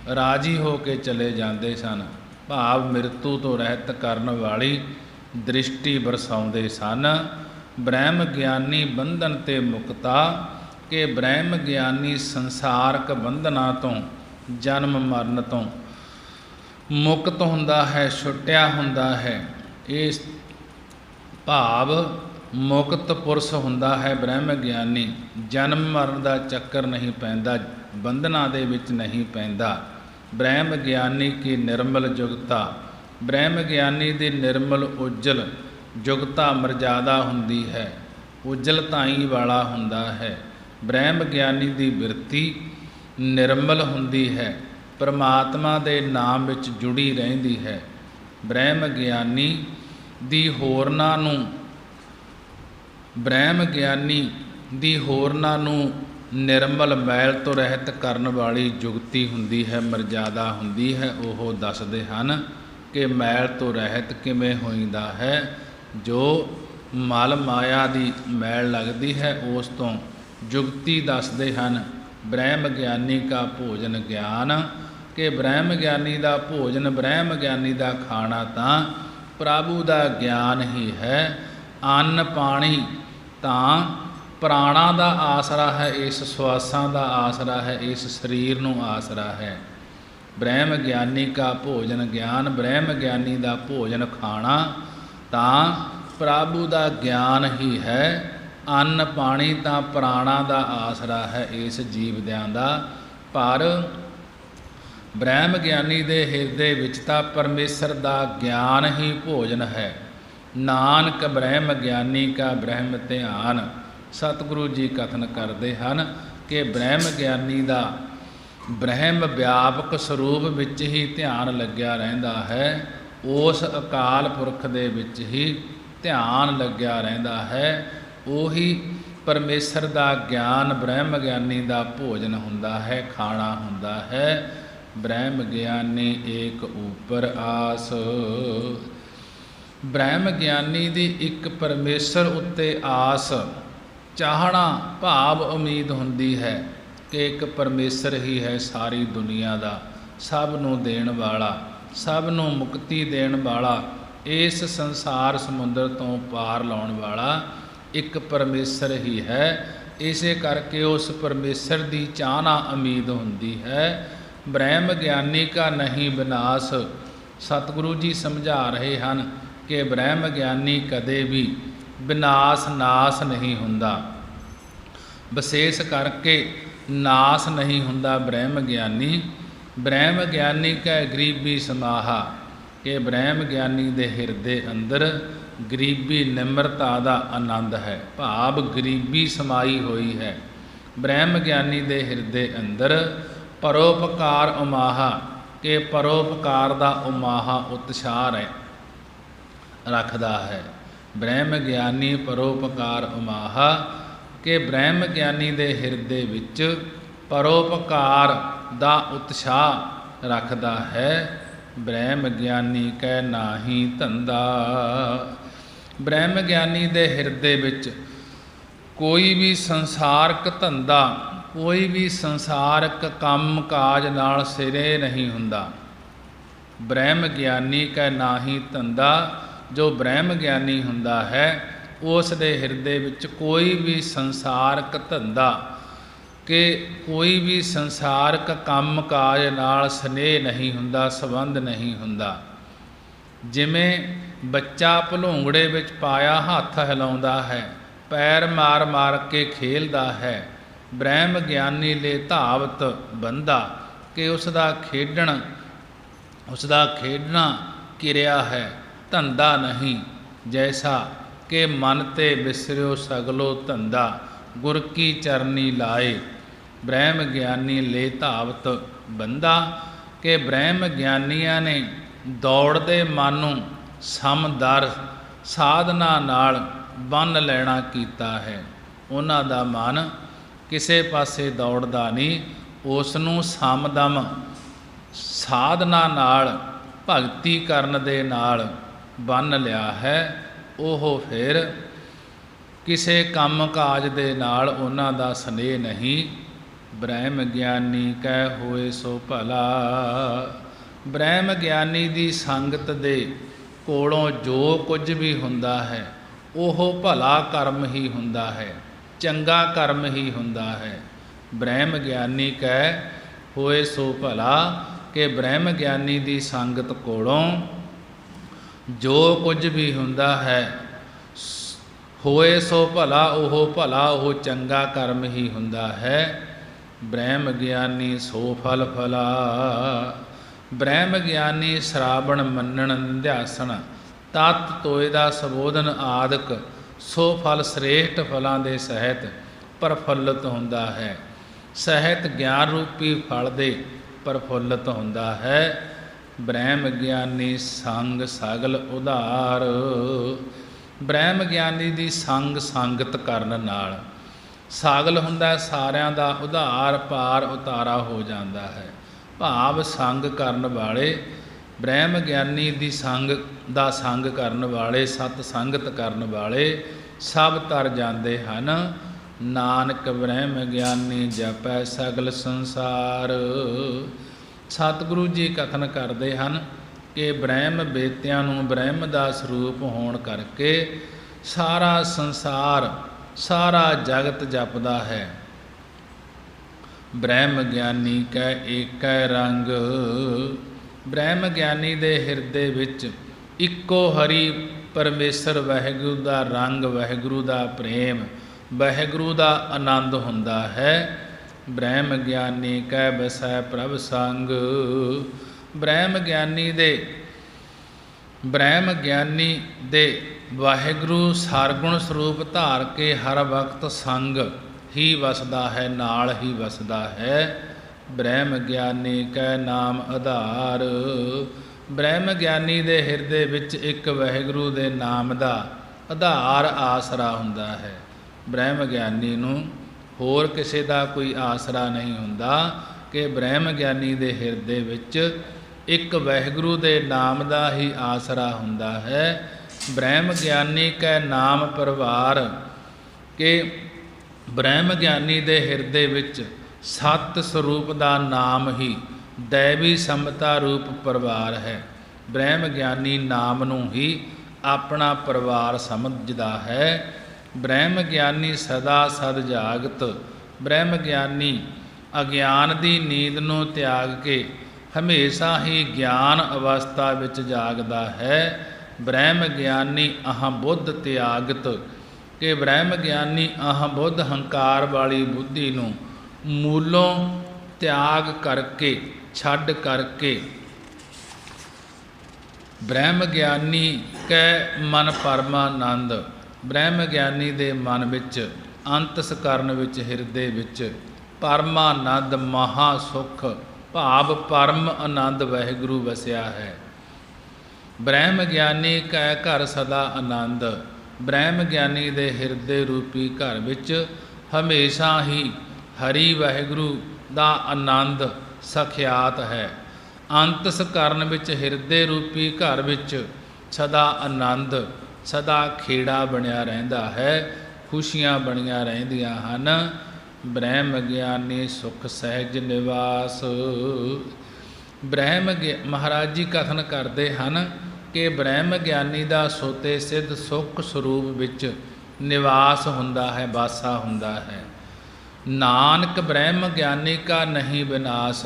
ਰਾਜੀ ਹੋ ਕੇ ਚਲੇ ਜਾਂਦੇ ਸਨ, ਭਾਵ ਮਿਰਤੂ ਤੋਂ ਰਹਿਤ ਕਰਨ ਵਾਲੀ ਦ੍ਰਿਸ਼ਟੀ ਬਰਸਾਉਂਦੇ ਸਨ। ਬ੍ਰਹਮ ਗਿਆਨੀ ਬੰਧਨ ਤੇ ਮੁਕਤਾ, ਕਿ ਬ੍ਰਹਮ ਗਿਆਨੀ ਸੰਸਾਰਕ ਬੰਧਨਾਂ ਤੋਂ, ਜਨਮ ਮਰਨ ਤੋਂ ਮੁਕਤ ਹੁੰਦਾ ਹੈ, ਛੁੱਟਿਆ ਹੁੰਦਾ ਹੈ। ਇਸ ਭਾਵ ਮੁਕਤ ਪੁਰਸ਼ ਹੁੰਦਾ ਹੈ ਬ੍ਰਹਮ ਗਿਆਨੀ। ਜਨਮ ਮਰਨ ਦਾ ਚੱਕਰ ਨਹੀਂ ਪੈਂਦਾ, ਬੰਧਨਾਂ ਦੇ ਵਿੱਚ ਨਹੀਂ ਪੈਂਦਾ। ਬ੍ਰਹਮ ਗਿਆਨੀ ਕੀ ਨਿਰਮਲ ਜੁਗਤਾ, ਬ੍ਰਹਮ ਗਿਆਨੀ ਦੀ ਨਿਰਮਲ ਉਜਲ ਜੁਗਤਾ ਮਰਜ਼ਾਦਾ ਹੁੰਦੀ ਹੈ। ਉਜਲਤਾਈ ਵਾਲਾ ਹੁੰਦਾ ਹੈ। ਬ੍ਰਹਮ ਗਿਆਨੀ ਦੀ ਬਿਰਤੀ ਨਿਰਮਲ ਹੁੰਦੀ ਹੈ, ਪਰਮਾਤਮਾ ਦੇ ਨਾਮ ਵਿੱਚ ਜੁੜੀ ਰਹਿੰਦੀ ਹੈ। ਬ੍ਰਹਮ ਗਿਆਨੀ ਦੀ ਹੋਰਨਾਂ ਨੂੰ ਨਿਰਮਲ ਮੈਲ ਤੋਂ ਰਹਿਤ ਕਰਨ ਵਾਲੀ ਜੁਗਤੀ ਹੁੰਦੀ ਹੈ, ਮਰਜ਼ਾਦਾ ਹੁੰਦੀ ਹੈ। ਉਹ ਦੱਸਦੇ ਹਨ ਕਿ ਮੈਲ ਤੋਂ ਰਹਿਤ ਕਿਵੇਂ ਹੋਈਦਾ ਹੈ। ਜੋ ਮਲ ਮਾਇਆ ਦੀ ਮੈਲ ਲੱਗਦੀ ਹੈ ਉਸ ਤੋਂ ਜੁਗਤੀ ਦੱਸਦੇ ਹਨ। ਬ੍ਰਹਮ ਗਿਆਨੀ ਕਾ ਭੋਜਨ ਗਿਆਨ, ਕਿ ਬ੍ਰਹਮ ਗਿਆਨੀ ਦਾ ਭੋਜਨ, ਬ੍ਰਹਮ ਗਿਆਨੀ ਦਾ ਖਾਣਾ ਤਾਂ ਪ੍ਰਭੂ ਦਾ ਗਿਆਨ ਹੀ ਹੈ। ਅੰਨ ਪਾਣੀ ਤਾਂ ਪ੍ਰਾਣਾਂ ਦਾ ਆਸਰਾ ਹੈ, ਇਸ ਸਵਾਸਾਂ ਦਾ ਆਸਰਾ ਹੈ, ਇਸ ਸਰੀਰ ਨੂੰ ਆਸਰਾ ਹੈ। ਬ੍ਰਹਮ ਗਿਆਨੀ ਕਾ ਭੋਜਨ ਗਿਆਨ, ਬ੍ਰਹਮ ਗਿਆਨੀ ਦਾ ਭੋਜਨ ਖਾਣਾ ਤਾਂ ਪ੍ਰਭੂ ਦਾ ਗਿਆਨ ਹੀ ਹੈ। ਅੰਨ ਪਾਣੀ ਤਾਂ ਪ੍ਰਾਣਾਂ ਦਾ ਆਸਰਾ ਹੈ, ਇਸ ਜੀਵਦਿਆਂ ਦਾ। ਪਰ ਬ੍ਰਹਮ ਗਿਆਨੀ ਦੇ ਹਿਰਦੇ ਵਿੱਚ ਤਾਂ ਪਰਮੇਸ਼ਰ ਦਾ ਗਿਆਨ ਹੀ ਭੋਜਨ ਹੈ। ਨਾਨਕ ਬ੍ਰਹਮ ਗਿਆਨੀ ਕਾ ਬ੍ਰਹਮ ਧਿਆਨ। ਸਤਿਗੁਰੂ ਜੀ ਕਥਨ ਕਰਦੇ ਹਨ ਕਿ ਬ੍ਰਹਮ ਗਿਆਨੀ ਦਾ ਬ੍ਰਹਮ ਵਿਆਪਕ ਸਰੂਪ ਵਿੱਚ ਹੀ ਧਿਆਨ ਲੱਗਿਆ ਰਹਿੰਦਾ ਹੈ। ਉਸ ਅਕਾਲ ਪੁਰਖ ਦੇ ਵਿੱਚ ਹੀ ਧਿਆਨ ਲੱਗਿਆ ਰਹਿੰਦਾ ਹੈ। ਉਹੀ ਪਰਮੇਸ਼ਰ ਦਾ ਗਿਆਨ ਬ੍ਰਹਮ ਗਿਆਨੀ ਦਾ ਭੋਜਨ ਹੁੰਦਾ ਹੈ, ਖਾਣਾ ਹੁੰਦਾ ਹੈ। ਬ੍ਰਹਮ ਗਿਆਨੀ ਏਕ ਉਪਰ ਆਸ। ਬ੍ਰਹਮ ਗਿਆਨੀ ਦੀ ਇੱਕ ਪਰਮੇਸ਼ਰ ਉੱਤੇ ਆਸ, ਚਾਹਣਾ, ਭਾਵ ਉਮੀਦ ਹੁੰਦੀ ਹੈ ਕਿ ਇੱਕ ਪਰਮੇਸ਼ਰ ਹੀ ਹੈ ਸਾਰੀ ਦੁਨੀਆ ਦਾ, ਸਭ ਨੂੰ ਦੇਣ ਵਾਲਾ, ਸਭ ਨੂੰ ਮੁਕਤੀ ਦੇਣ ਵਾਲਾ, ਇਸ ਸੰਸਾਰ ਸਮੁੰਦਰ ਤੋਂ ਪਾਰ ਲਾਉਣ ਵਾਲਾ ਇੱਕ ਪਰਮੇਸ਼ਰ ਹੀ ਹੈ। ਇਸੇ ਕਰਕੇ ਉਸ ਪਰਮੇਸ਼ਰ ਦੀ ਚਾਹਨਾ ਉਮੀਦ ਹੁੰਦੀ ਹੈ। ਬ੍ਰਹਮ ਗਿਆਨੀ ਕਾ ਨਹੀਂ ਵਿਨਾਸ਼। ਸਤਿਗੁਰੂ ਜੀ ਸਮਝਾ ਰਹੇ ਹਨ ਕਿ ਬ੍ਰਹਮ ਗਿਆਨੀ ਕਦੇ ਵੀ ਵਿਨਾਸ਼, ਨਾਸ਼ ਨਹੀਂ ਹੁੰਦਾ। ਵਿਸ਼ੇਸ਼ ਕਰਕੇ ਨਾਸ਼ ਨਹੀਂ ਹੁੰਦਾ ਬ੍ਰਹਮ ਗਿਆਨੀ। ਬ੍ਰਹਮ ਗਿਆਨੀ ਕੈ ਗਰੀਬੀ ਸਮਾਹਾ, ਕਿ ਬ੍ਰਹਮ ਗਿਆਨੀ ਦੇ ਹਿਰਦੇ ਅੰਦਰ ਗਰੀਬੀ ਨਿਮਰਤਾ ਦਾ ਆਨੰਦ ਹੈ, ਭਾਵ ਗਰੀਬੀ ਸਮਾਈ ਹੋਈ ਹੈ। ਬ੍ਰਹਮ ਗਿਆਨੀ ਦੇ ਹਿਰਦੇ ਅੰਦਰ ਪਰੋਪਕਾਰ ਉਮਾਹਾ, ਕਿ ਪਰੋਪਕਾਰ ਦਾ ਉਮਾਹਾ ਉਤਸ਼ਾਹ ਰੱਖਦਾ ਹੈ। ਬ੍ਰਹਮ ਗਿਆਨੀ ਪਰੋਪਕਾਰ ਉਮਾਹਾ, ਕਿ ਬ੍ਰਹਮ ਗਿਆਨੀ ਦੇ ਹਿਰਦੇ ਵਿੱਚ ਪਰੋਪਕਾਰ ਦਾ ਉਤਸ਼ਾਹ ਰੱਖਦਾ ਹੈ। ਬ੍ਰਹਮ ਗਿਆਨੀ ਕੈ ਨਾਹੀ ਧੰਦਾ। ਬ੍ਰਹਮ ਗਿਆਨੀ ਦੇ ਹਿਰਦੇ ਵਿੱਚ ਕੋਈ ਵੀ ਸੰਸਾਰਕ ਧੰਦਾ, ਕੋਈ ਵੀ ਸੰਸਾਰਕ ਕੰਮ ਕਾਜ ਨਾਲ ਸਿਰੇ ਨਹੀਂ ਹੁੰਦਾ। ਬ੍ਰਹਮ ਗਿਆਨੀ ਕੈ ਨਾਹੀ ਧੰਦਾ। ਜੋ ਬ੍ਰਹਮ ਗਿਆਨੀ ਹੁੰਦਾ ਹੈ ਉਸ ਦੇ ਹਿਰਦੇ ਵਿੱਚ ਕੋਈ ਵੀ ਸੰਸਾਰਕ ਧੰਦਾ ਕਿ ਕੋਈ ਵੀ ਸੰਸਾਰਕ ਕੰਮ ਕਾਜ ਨਾਲ ਸਨੇਹ ਨਹੀਂ ਹੁੰਦਾ, ਸੰਬੰਧ ਨਹੀਂ ਹੁੰਦਾ। ਜਿਵੇਂ ਬੱਚਾ ਭਲੂੰਗੜੇ ਵਿੱਚ ਪਾਇਆ ਹੱਥ ਹਿਲਾਉਂਦਾ ਹੈ, ਪੈਰ ਮਾਰ ਮਾਰ ਕੇ ਖੇਲਦਾ ਹੈ, ਬ੍ਰਹਮ ਗਿਆਨੀ ਲੈ ਧਾਵਤ ਬੰਦਾ, ਕਿ ਉਸ ਦਾ ਖੇਡਣਾ ਕਿਰਿਆ ਹੈ, ਧੰਦਾ ਨਹੀਂ। ਜੈਸਾ ਕਿ ਮਨ ਤੇ ਵਿਸਰਿਓ ਸਗਲੋ ਧੰਦਾ, ਗੁਰ ਕੀ ਚਰਨੀ ਲਾਏ। ਬ੍ਰਹਮ ਗਿਆਨੀ ਲੈ ਧਾਵਤ ਬੰਦਾ, ਕਿ ਬ੍ਰਹਮ ਗਿਆਨੀਆਂ ਨੇ ਦੌੜਦੇ ਮਨ ਨੂੰ ਸਮਦਰ ਸਾਧਨਾ ਨਾਲ ਬੰਨ੍ਹ ਲੈਣਾ ਕੀਤਾ ਹੈ। ਉਹਨਾਂ ਦਾ ਮਨ ਕਿਸੇ ਪਾਸੇ ਦੌੜਦਾ ਨਹੀਂ, ਉਸ ਨੂੰ ਸਮਦਮ ਸਾਧਨਾ ਨਾਲ, ਭਗਤੀ ਕਰਨ ਦੇ ਨਾਲ ਬੰਨ੍ਹ ਲਿਆ ਹੈ। ਉਹ ਫਿਰ ਕਿਸੇ ਕੰਮ ਕਾਜ ਦੇ ਨਾਲ ਉਹਨਾਂ ਦਾ ਸਨੇਹ ਨਹੀਂ। ਬ੍ਰਹਮ ਗਿਆਨੀ ਕੈ ਹੋਏ ਸੋ ਭਲਾ। ਬ੍ਰਹਮ ਗਿਆਨੀ ਦੀ ਸੰਗਤ ਦੇ ਕੋਲੋਂ ਜੋ ਕੁਝ ਵੀ ਹੁੰਦਾ ਹੈ ਉਹ ਭਲਾ ਕਰਮ ਹੀ ਹੁੰਦਾ ਹੈ, ਚੰਗਾ ਕਰਮ ਹੀ ਹੁੰਦਾ ਹੈ। ਬ੍ਰਹਮ ਗਿਆਨੀ ਕੈ ਹੋਏ ਸੋ ਭਲਾ, ਕਿ ਬ੍ਰਹਮ ਗਿਆਨੀ ਦੀ ਸੰਗਤ ਕੋਲੋਂ ਜੋ ਕੁਝ ਵੀ ਹੁੰਦਾ ਹੈ ਹੋਏ ਸੋ ਭਲਾ, ਉਹ ਚੰਗਾ ਕਰਮ ਹੀ ਹੁੰਦਾ ਹੈ। ਬ੍ਰਹਮ ਗਿਆਨੀ ਸੋ ਫਲ ਫਲਾ। ਬ੍ਰਹਮ ਗਿਆਨੀ ਸ਼ਰਾਵਣ ਮੰਨਣ ਨਿਧਿਆਸਣ, ਤਤ ਤੋਏ ਦਾ ਸੰਬੋਧਨ ਆਦਿਕ ਸੋ ਫਲ ਸ੍ਰੇਸ਼ਟ ਫਲਾਂ ਦੇ ਸਹਿਤ ਪ੍ਰਫੁੱਲਤ ਹੁੰਦਾ ਹੈ। ਸਹਿਤ ਗਿਆਨ ਰੂਪੀ ਫਲ ਦੇ ਪ੍ਰਫੁੱਲਤ ਹੁੰਦਾ ਹੈ। ਬ੍ਰਹਮ ਗਿਆਨੀ ਸੰਗ ਸਗਲ ਉਧਾਰ। ਬ੍ਰਹਮ ਗਿਆਨੀ ਦੀ ਸੰਗਤ ਕਰਨ ਨਾਲ ਸਾਗਲ ਹੁੰਦਾ, ਸਾਰਿਆਂ ਦਾ ਉਧਾਰ ਪਾਰ ਉਤਾਰਾ ਹੋ ਜਾਂਦਾ ਹੈ। ਭਾਵ ਸੰਗ ਕਰਨ ਵਾਲੇ, ਬ੍ਰਹਮ ਗਿਆਨੀ ਦੀ ਸੰਗ ਕਰਨ ਵਾਲੇ, ਸਤ ਸੰਗਤ ਕਰਨ ਵਾਲੇ ਸਭ ਤਰ ਜਾਂਦੇ ਹਨ। ਨਾਨਕ ਬ੍ਰਹਮ ਗਿਆਨੀ ਜਪੈ ਸਗਲ ਸੰਸਾਰ। ਸਤਿਗੁਰੂ ਜੀ ਕਥਨ ਕਰਦੇ ਹਨ ਕਿ ਬ੍ਰਹਮ ਬੇਤਿਆਂ ਨੂੰ ਬ੍ਰਹਮ ਦਾ ਸਰੂਪ ਹੋਣ ਕਰਕੇ ਸਾਰਾ ਸੰਸਾਰ, ਸਾਰਾ ਜਗਤ ਜਪਦਾ ਹੈ। ਬ੍ਰਹਮ ਗਿਆਨੀ ਕੈ ਏਕੈ ਰੰਗ। ਬ੍ਰਹਮ ਗਿਆਨੀ ਦੇ ਹਿਰਦੇ ਵਿੱਚ ਇੱਕੋ ਹਰੀ ਪਰਮੇਸ਼ਰ ਵਾਹਿਗੁਰੂ ਦਾ ਰੰਗ, ਵਾਹਿਗੁਰੂ ਦਾ ਪ੍ਰੇਮ, ਵਾਹਿਗੁਰੂ ਦਾ ਆਨੰਦ ਹੁੰਦਾ ਹੈ। ਬ੍ਰਹਮ ਗਿਆਨੀ ਕੈ ਬਸੈ ਪ੍ਰਭ ਸੰਗ। ਬ੍ਰਹਮ ਗਿਆਨੀ ਦੇ ਵਾਹਿਗੁਰੂ ਸਰਗੁਣ ਸਰੂਪ ਧਾਰ ਕੇ ਹਰ ਵਕਤ ਸੰਗ ਹੀ ਵਸਦਾ ਹੈ, ਨਾਲ ਹੀ ਵਸਦਾ ਹੈ। ਬ੍ਰਹਮ ਗਿਆਨੀ ਕੈ ਨਾਮ ਆਧਾਰ। ਬ੍ਰਹਮ ਗਿਆਨੀ ਦੇ ਹਿਰਦੇ ਵਿੱਚ ਇੱਕ ਵਾਹਿਗੁਰੂ ਦੇ ਨਾਮ ਦਾ ਆਧਾਰ, ਆਸਰਾ ਹੁੰਦਾ ਹੈ। ਬ੍ਰਹਮ ਗਿਆਨੀ ਨੂੰ ਹੋਰ ਕਿਸੇ ਦਾ ਕੋਈ ਆਸਰਾ ਨਹੀਂ ਹੁੰਦਾ ਕਿ ਬ੍ਰਹਮ ਗਿਆਨੀ ਦੇ ਹਿਰਦੇ ਵਿੱਚ ਇੱਕ ਵਾਹਿਗੁਰੂ ਦੇ ਨਾਮ ਦਾ ਹੀ ਆਸਰਾ ਹੁੰਦਾ ਹੈ। ਬ੍ਰਹਮ ਗਿਆਨੀ ਕੈ ਨਾਮ ਪਰਿਵਾਰ। ਕਿ ਬ੍ਰਹਮ ਗਿਆਨੀ ਦੇ ਹਿਰਦੇ ਵਿੱਚ ਸਤ ਸਰੂਪ ਦਾ ਨਾਮ ਹੀ ਦੈਵੀ ਸਮਤਾ ਰੂਪ ਪਰਿਵਾਰ ਹੈ। ਬ੍ਰਹਮ ਗਿਆਨੀ ਨਾਮ ਨੂੰ ਹੀ ਆਪਣਾ ਪਰਿਵਾਰ ਸਮਝਦਾ ਹੈ। ਬ੍ਰਹਮ ਗਿਆਨੀ ਸਦਾ ਸਦ ਜਾਗਤ। ਬ੍ਰਹਮ ਗਿਆਨੀ ਅਗਿਆਨ ਦੀ ਨੀਂਦ ਨੂੰ ਤਿਆਗ ਕੇ ਹਮੇਸ਼ਾ ਹੀ ਗਿਆਨ ਅਵਸਥਾ ਵਿੱਚ ਜਾਗਦਾ ਹੈ। ਬ੍ਰਹਮ ਗਿਆਨੀ ਅਹੰ ਬੁੱਧ ਤਿਆਗਤ। ਕਿ ਬ੍ਰਹਮ ਗਿਆਨੀ ਅਹੰ ਬੁੱਧ, ਹੰਕਾਰ ਵਾਲੀ ਬੁੱਧੀ ਨੂੰ ਮੂਲੋਂ ਤਿਆਗ ਕਰਕੇ, ਛੱਡ ਕਰਕੇ, ਬ੍ਰਹਮ ਗਿਆਨੀ ਕੈ ਮਨ ਪਰਮਾਨੰਦ। ਬ੍ਰਹਮ ਗਿਆਨੀ ਦੇ ਮਨ ਵਿੱਚ, ਅੰਤਸਕਰਨ ਵਿੱਚ, ਹਿਰਦੇ ਵਿੱਚ ਪਰਮਾਨੰਦ, ਮਹਾ ਸੁਖ ਭਾਵ ਪਰਮ ਆਨੰਦ ਵਾਹਿਗੁਰੂ ਵਸਿਆ ਹੈ। ਬ੍ਰਹਮ ਗਿਆਨੀ ਕੈ ਘਰ ਸਦਾ ਆਨੰਦ। ਬ੍ਰਹਮ ਗਿਆਨੀ ਦੇ ਹਿਰਦੇ ਰੂਪੀ ਘਰ ਵਿੱਚ ਹਮੇਸ਼ਾ ਹੀ ਹਰੀ ਵਾਹਿਗੁਰੂ ਦਾ ਆਨੰਦ ਸਖਿਆਤ ਹੈ। ਅੰਤਸਕਰਨ ਵਿੱਚ, ਹਿਰਦੇ ਰੂਪੀ ਘਰ ਵਿੱਚ ਸਦਾ ਆਨੰਦ, ਸਦਾ ਖੇੜਾ ਬਣਿਆ ਰਹਿੰਦਾ ਹੈ, ਖੁਸ਼ੀਆਂ ਬਣੀਆਂ ਰਹਿੰਦੀਆਂ ਹਨ। ਬ੍ਰਹਮ ਗਿਆਨੀ ਸੁਖ ਸਹਿਜ ਨਿਵਾਸ। ਮਹਾਰਾਜ ਜੀ ਕਥਨ ਕਰਦੇ ਹਨ ਕਿ ਬ੍ਰਹਮ ਗਿਆਨੀ ਦਾ ਸੋਤੇ ਸਿੱਧ ਸੁਖ ਸਰੂਪ ਵਿੱਚ ਨਿਵਾਸ ਹੁੰਦਾ ਹੈ, ਵਾਸਾ ਹੁੰਦਾ ਹੈ। ਨਾਨਕ ਬ੍ਰਹਮ ਗਿਆਨੀ ਕਾ ਨਹੀਂ ਵਿਨਾਸ਼।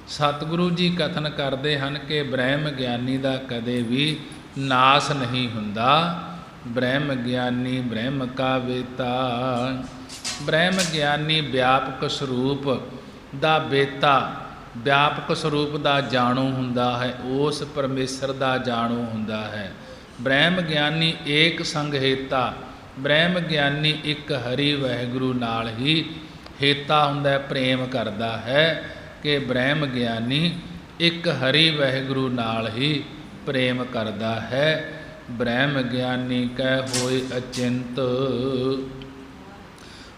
ਸਤਿਗੁਰੂ ਜੀ ਕਥਨ ਕਰਦੇ ਹਨ ਕਿ ਬ੍ਰਹਮ ਗਿਆਨੀ ਦਾ ਕਦੇ ਵੀ ਨਾਸ ਨਹੀਂ ਹੁੰਦਾ। ਬ੍ਰਹਮ ਗਿਆਨੀ ਬ੍ਰਹਮ ਕਾ ਵੇਤਾ। ਬ੍ਰਹਮ ਗਿਆਨੀ ਵਿਆਪਕ ਸਰੂਪ ਦਾ ਵੇਤਾ, ਵਿਆਪਕ ਸਰੂਪ ਦਾ ਜਾਣੂ ਹੁੰਦਾ ਹੈ, ਉਸ ਪਰਮੇਸ਼ਰ ਦਾ ਜਾਣੂ ਹੁੰਦਾ ਹੈ। ਬ੍ਰਹਮ ਗਿਆਨੀ ਏਕ ਸੰਗ ਹੇਤਾ। ਬ੍ਰਹਮ ਗਿਆਨੀ ਇੱਕ ਹਰੀ ਵਾਹਿਗੁਰੂ ਨਾਲ ਹੀ ਹੇਤਾ ਹੁੰਦਾ ਹੈ, ਪ੍ਰੇਮ ਕਰਦਾ ਹੈ। ਕਿ ਬ੍ਰਹਮ ਗਿਆਨੀ ਇੱਕ ਹਰੀ ਵਾਹਿਗੁਰੂ ਨਾਲ ਹੀ ਪ੍ਰੇਮ ਕਰਦਾ ਹੈ। ਬ੍ਰਹਮ ਗਿਆਨੀ ਕੈ ਹੋਏ ਅਚਿੰਤ।